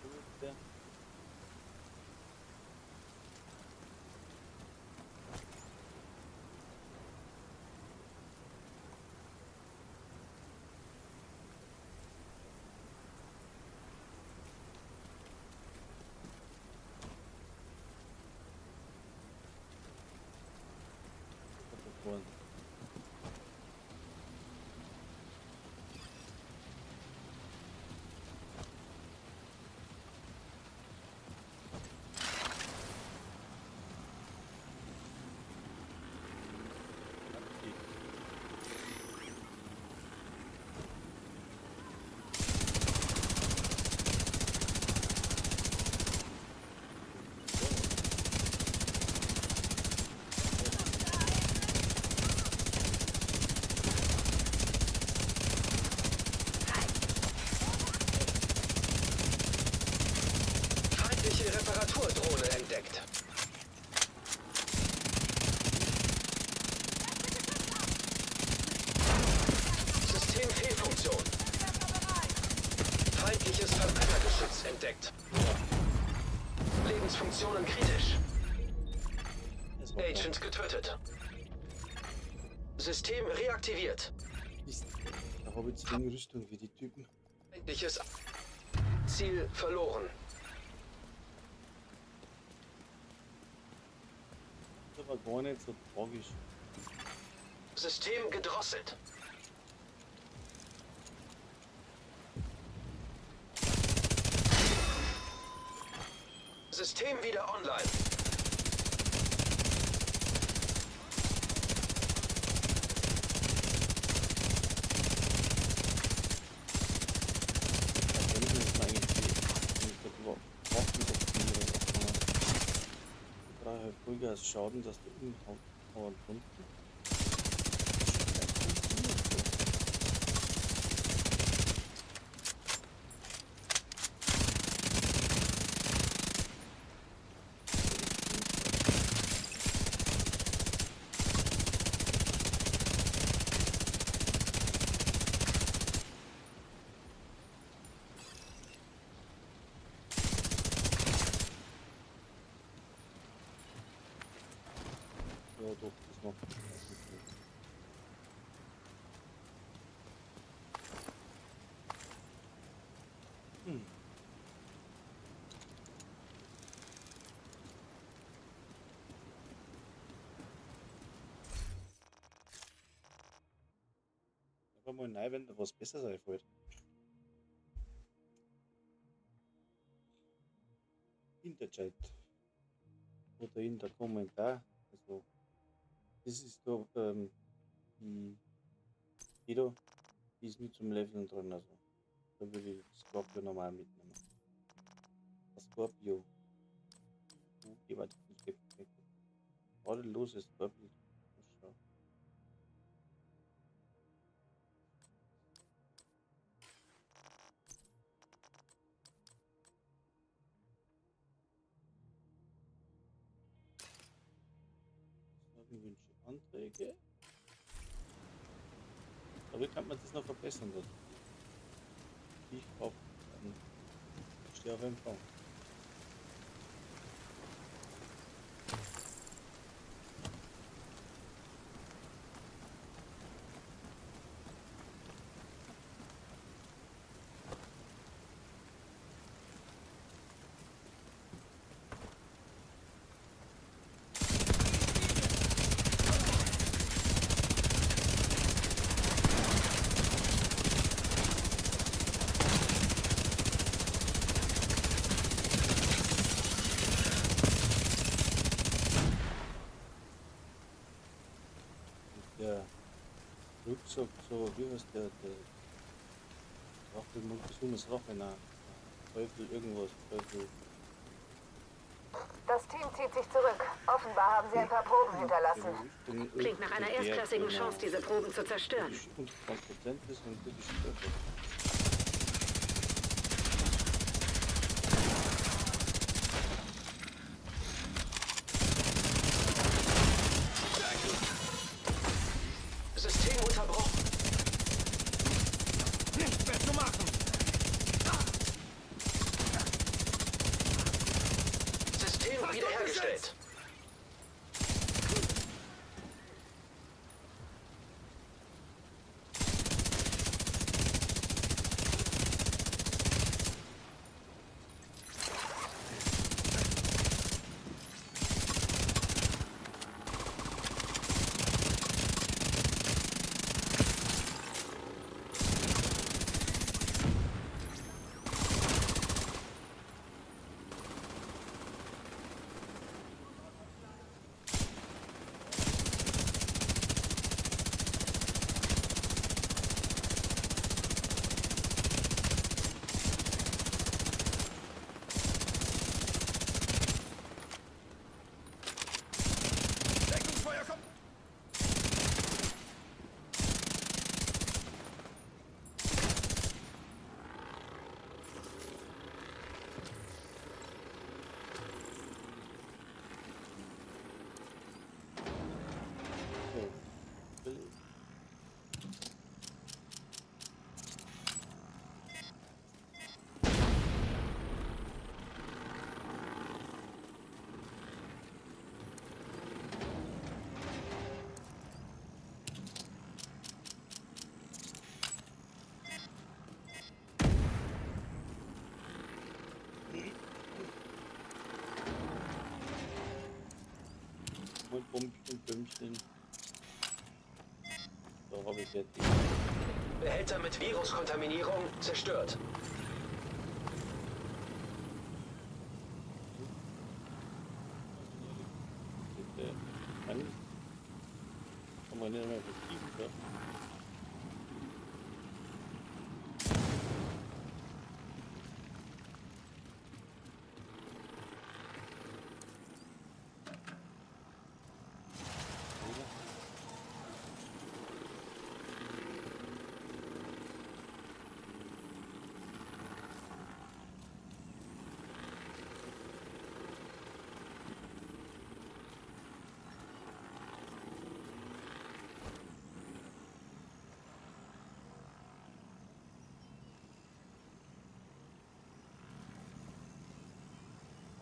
Wo ist der? Protokoll. Feindliche Reparaturdrohne entdeckt. Systemfehlfunktion. Feindliches Verbrennergeschütz entdeckt. Lebensfunktionen kritisch. Das war klar. Agent getötet. System reaktiviert. Mist. Da habe ich zu wenig Rüstung wie die Typen. Feindliches Ziel verloren. Das war gar nicht so tragisch. System gedrosselt. System wieder online. Da müssen wir jetzt mal eigentlich die Waffenoptimierung aufmachen. Ich brauche halt Vollgas Schaden, dass der umhauen kommt. Ja, doch, das macht Einfach mal rein, wenn da was Besseres einfällt. In der Chat. Oder in der Kommentar. Also, das ist da, die Edo, die ist nicht zum Leveln drin, also. Da würde ich Scorpio normal mitnehmen. Das Scorpio. Okay, warte, ich gebe weg. Tadelloses Scorpio. Schau. Wünsche, Anträge. Aber wie kann man das noch verbessern dort? Ich auf stehe auf Empfang. Der Rucksack, so wie heißt der Waffel, Multisumes Waffe, na, Teufel, irgendwas, Teufel. Das Team zieht sich zurück. Offenbar haben sie ein paar Proben hinterlassen. Klingt nach einer erstklassigen Chance, diese Proben zu zerstören. Und 20% ist und kritisch Stoffe. System unterbrochen. Wiederhergestellt. Deckungsfeuer kommt! So. Belegt. Und Bumpchen, Bömmchen. So habe ich jetzt die. Behälter mit Viruskontaminierung zerstört. Kann man nicht mehr verschieben, ja.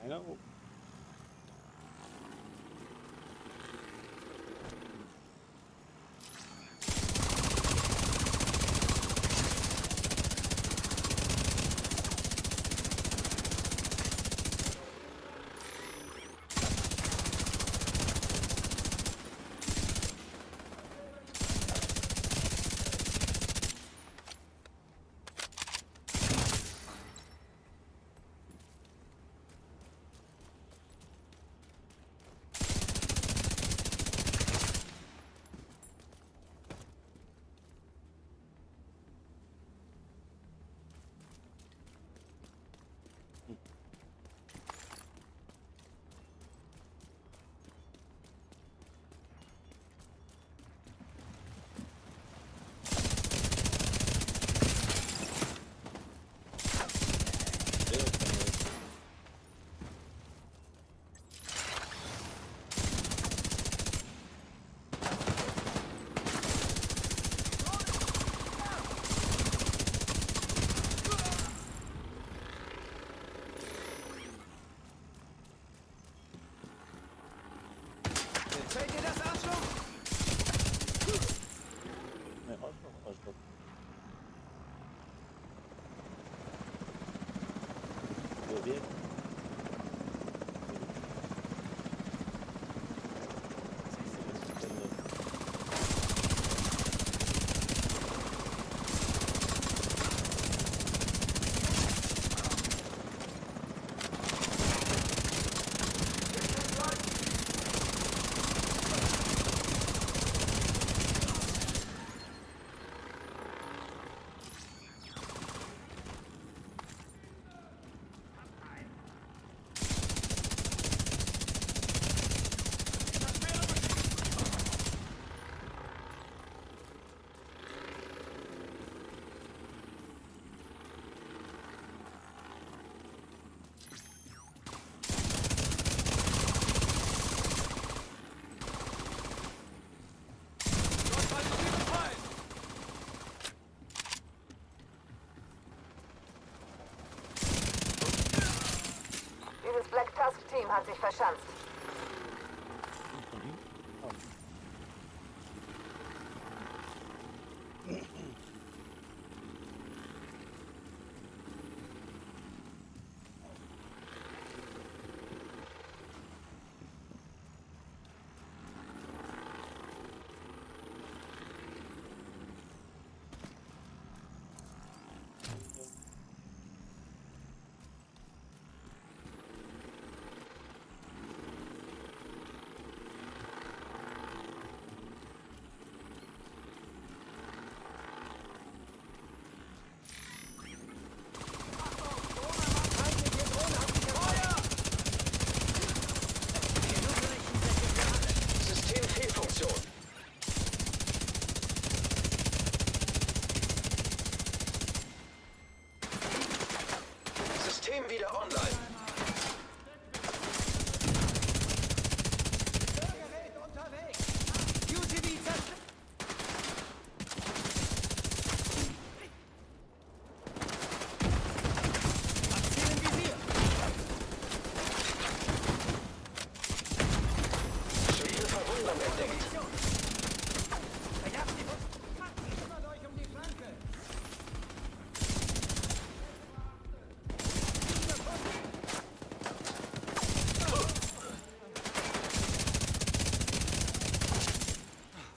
Einer oben. Seht ihr das, Arschloch? Ne, Arschloch. So, wir. verschanzt. Von ihm? Oh. System Fehlfunktion. System wieder online. Gerät unterwegs. UTV zerstört. Abzielen Visier. Schwere Verwundung entdeckt. Verjagt die Hund. Kümmert euch um die Flanke.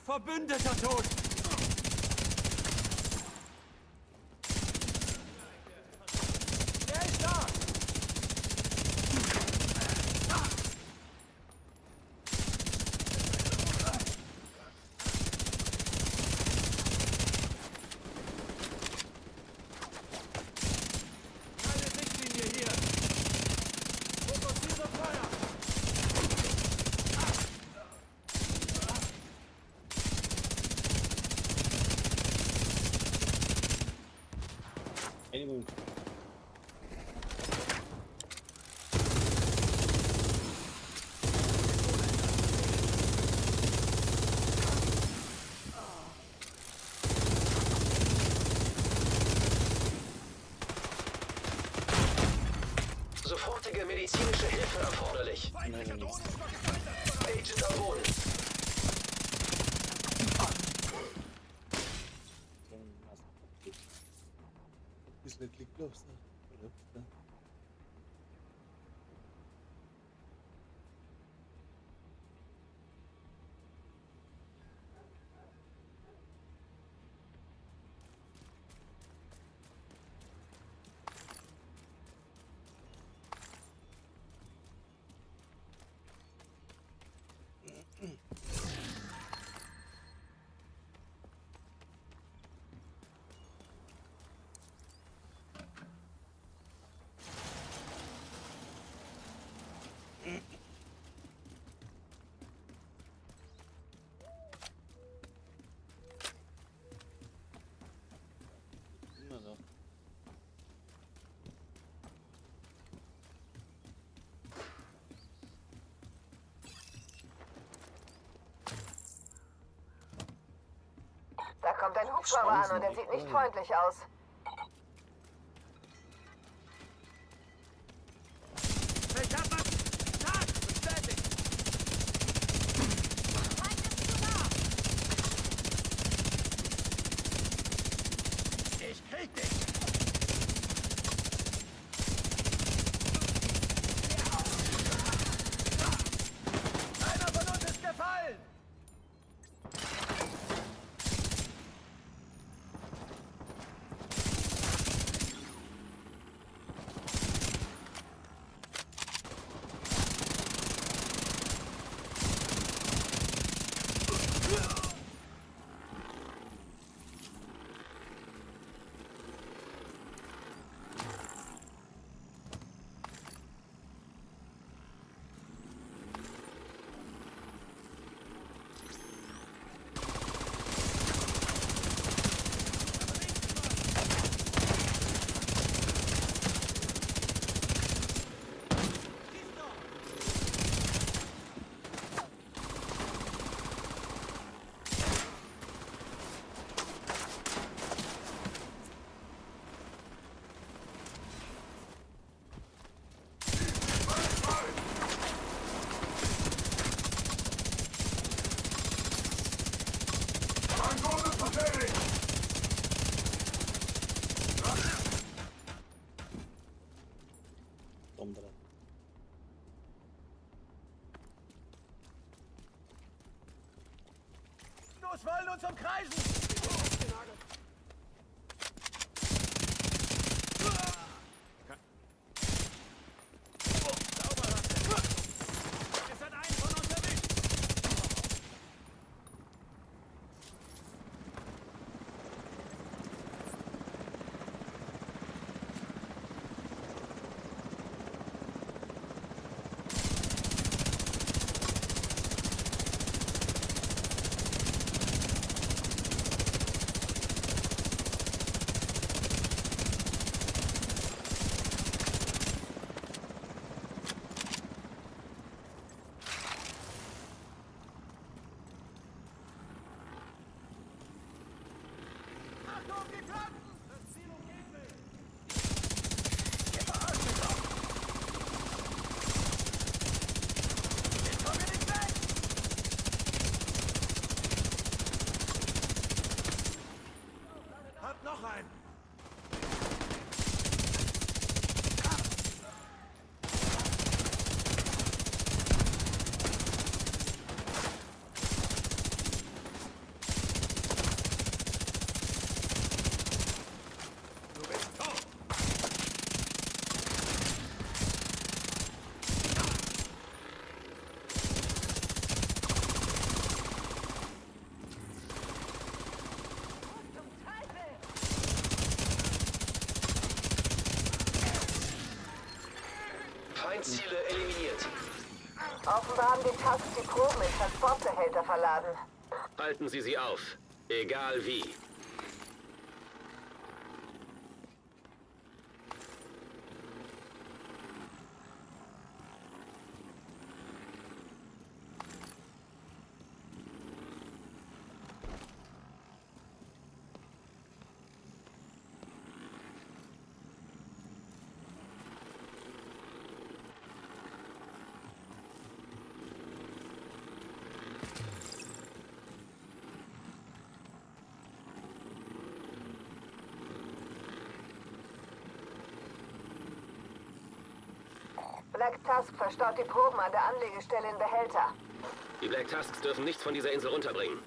Verbündeter tot. Er ist da. Keine Richtlinie hier. Fokussiere Feuer. Einigung. Sofortige medizinische Hilfe erforderlich. Leider nichts. Agent am Boden. Bisschen klicklos, ne? Verrückt, ne? Immer so. Da kommt ein Hubschrauber an und er sieht nicht freundlich aus. Verkörpert. Tag. Bestätigt. Feind ist zu nah. Ich krieg dich. Einer von uns ist gefallen. Kommandos wollen uns umkreisen! Es hat einen von uns erwischt! Achtung, die Flanken! Das Ziel umgeben! Ihr verarscht mich doch! Jetzt kommen wir nicht weg! Hab noch einen! Du bist tot! Feindziele eliminiert. Offenbar haben die Tusks die Proben in Transportbehälter verladen. Halten Sie sie auf. Egal wie. Black Tusk verstaut die Proben an der Anlegestelle in Behälter. Die Black Tusks dürfen nichts von dieser Insel runterbringen.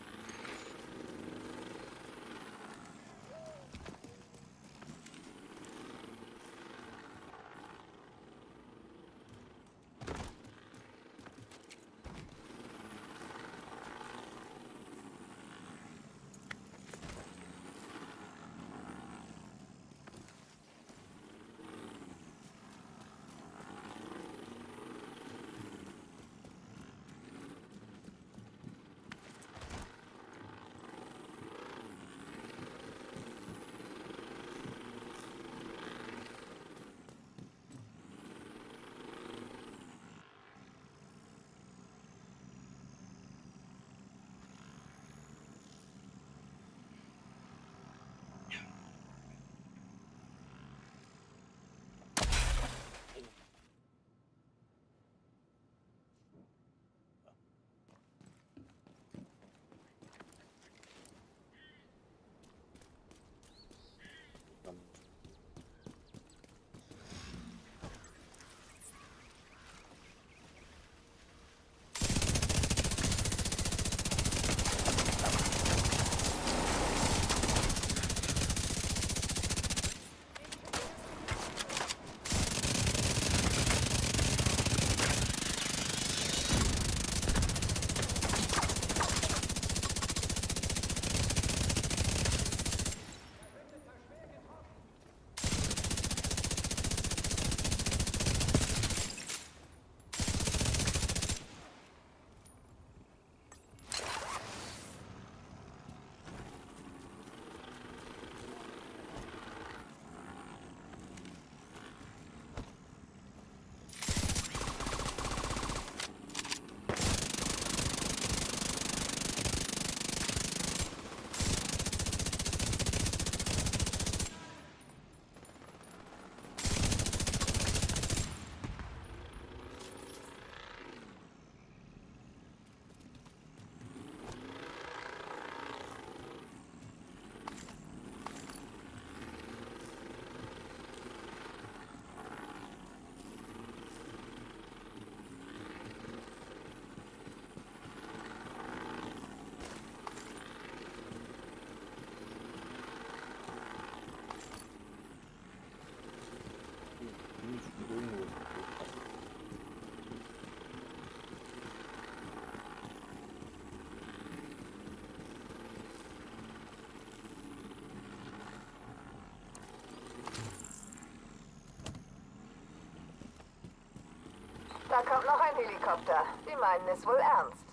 Da kommt noch ein Helikopter. Die meinen es wohl ernst.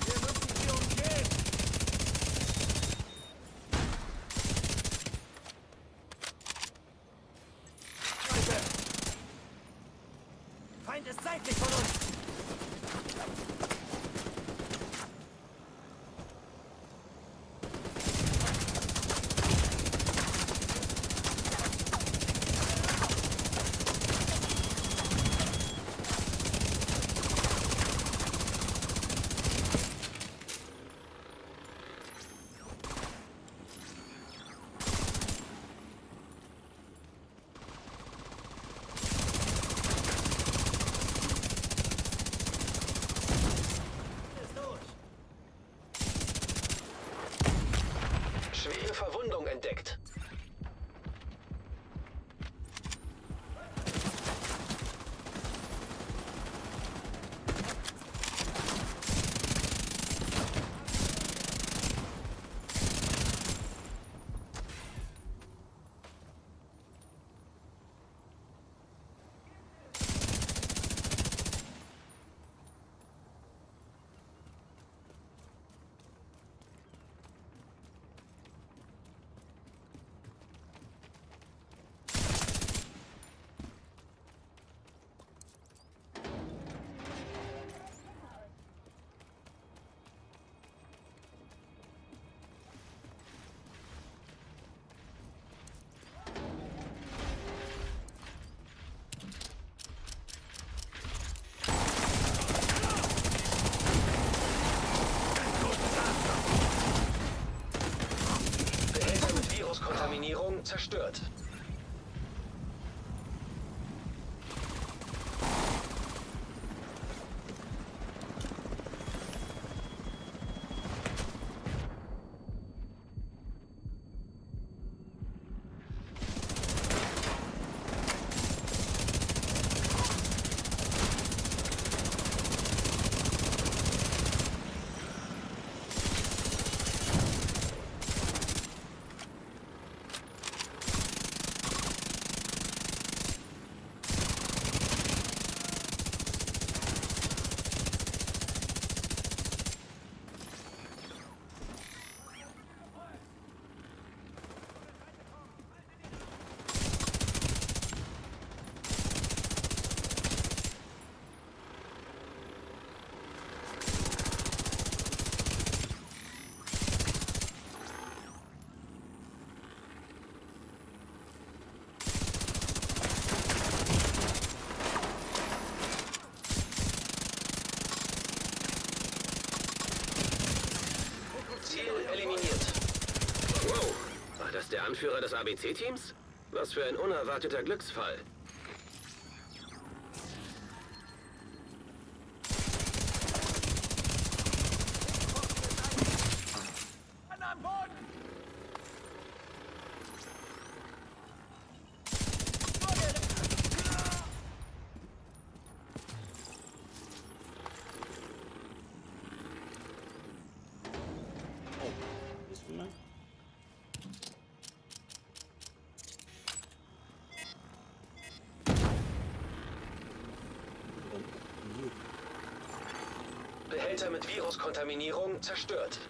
Wir müssen sie umgehen. Scheiße. Feind ist seitlich von uns. Ist durch. Schwere Verwundung entdeckt. Behälter mit Viruskontaminierung zerstört. Ziel eliminiert. Wow, war das der Anführer des ABC-Teams? Was für ein unerwarteter Glücksfall. Mann am Boden. Oh, wissen wir? Behälter mit Viruskontaminierung zerstört.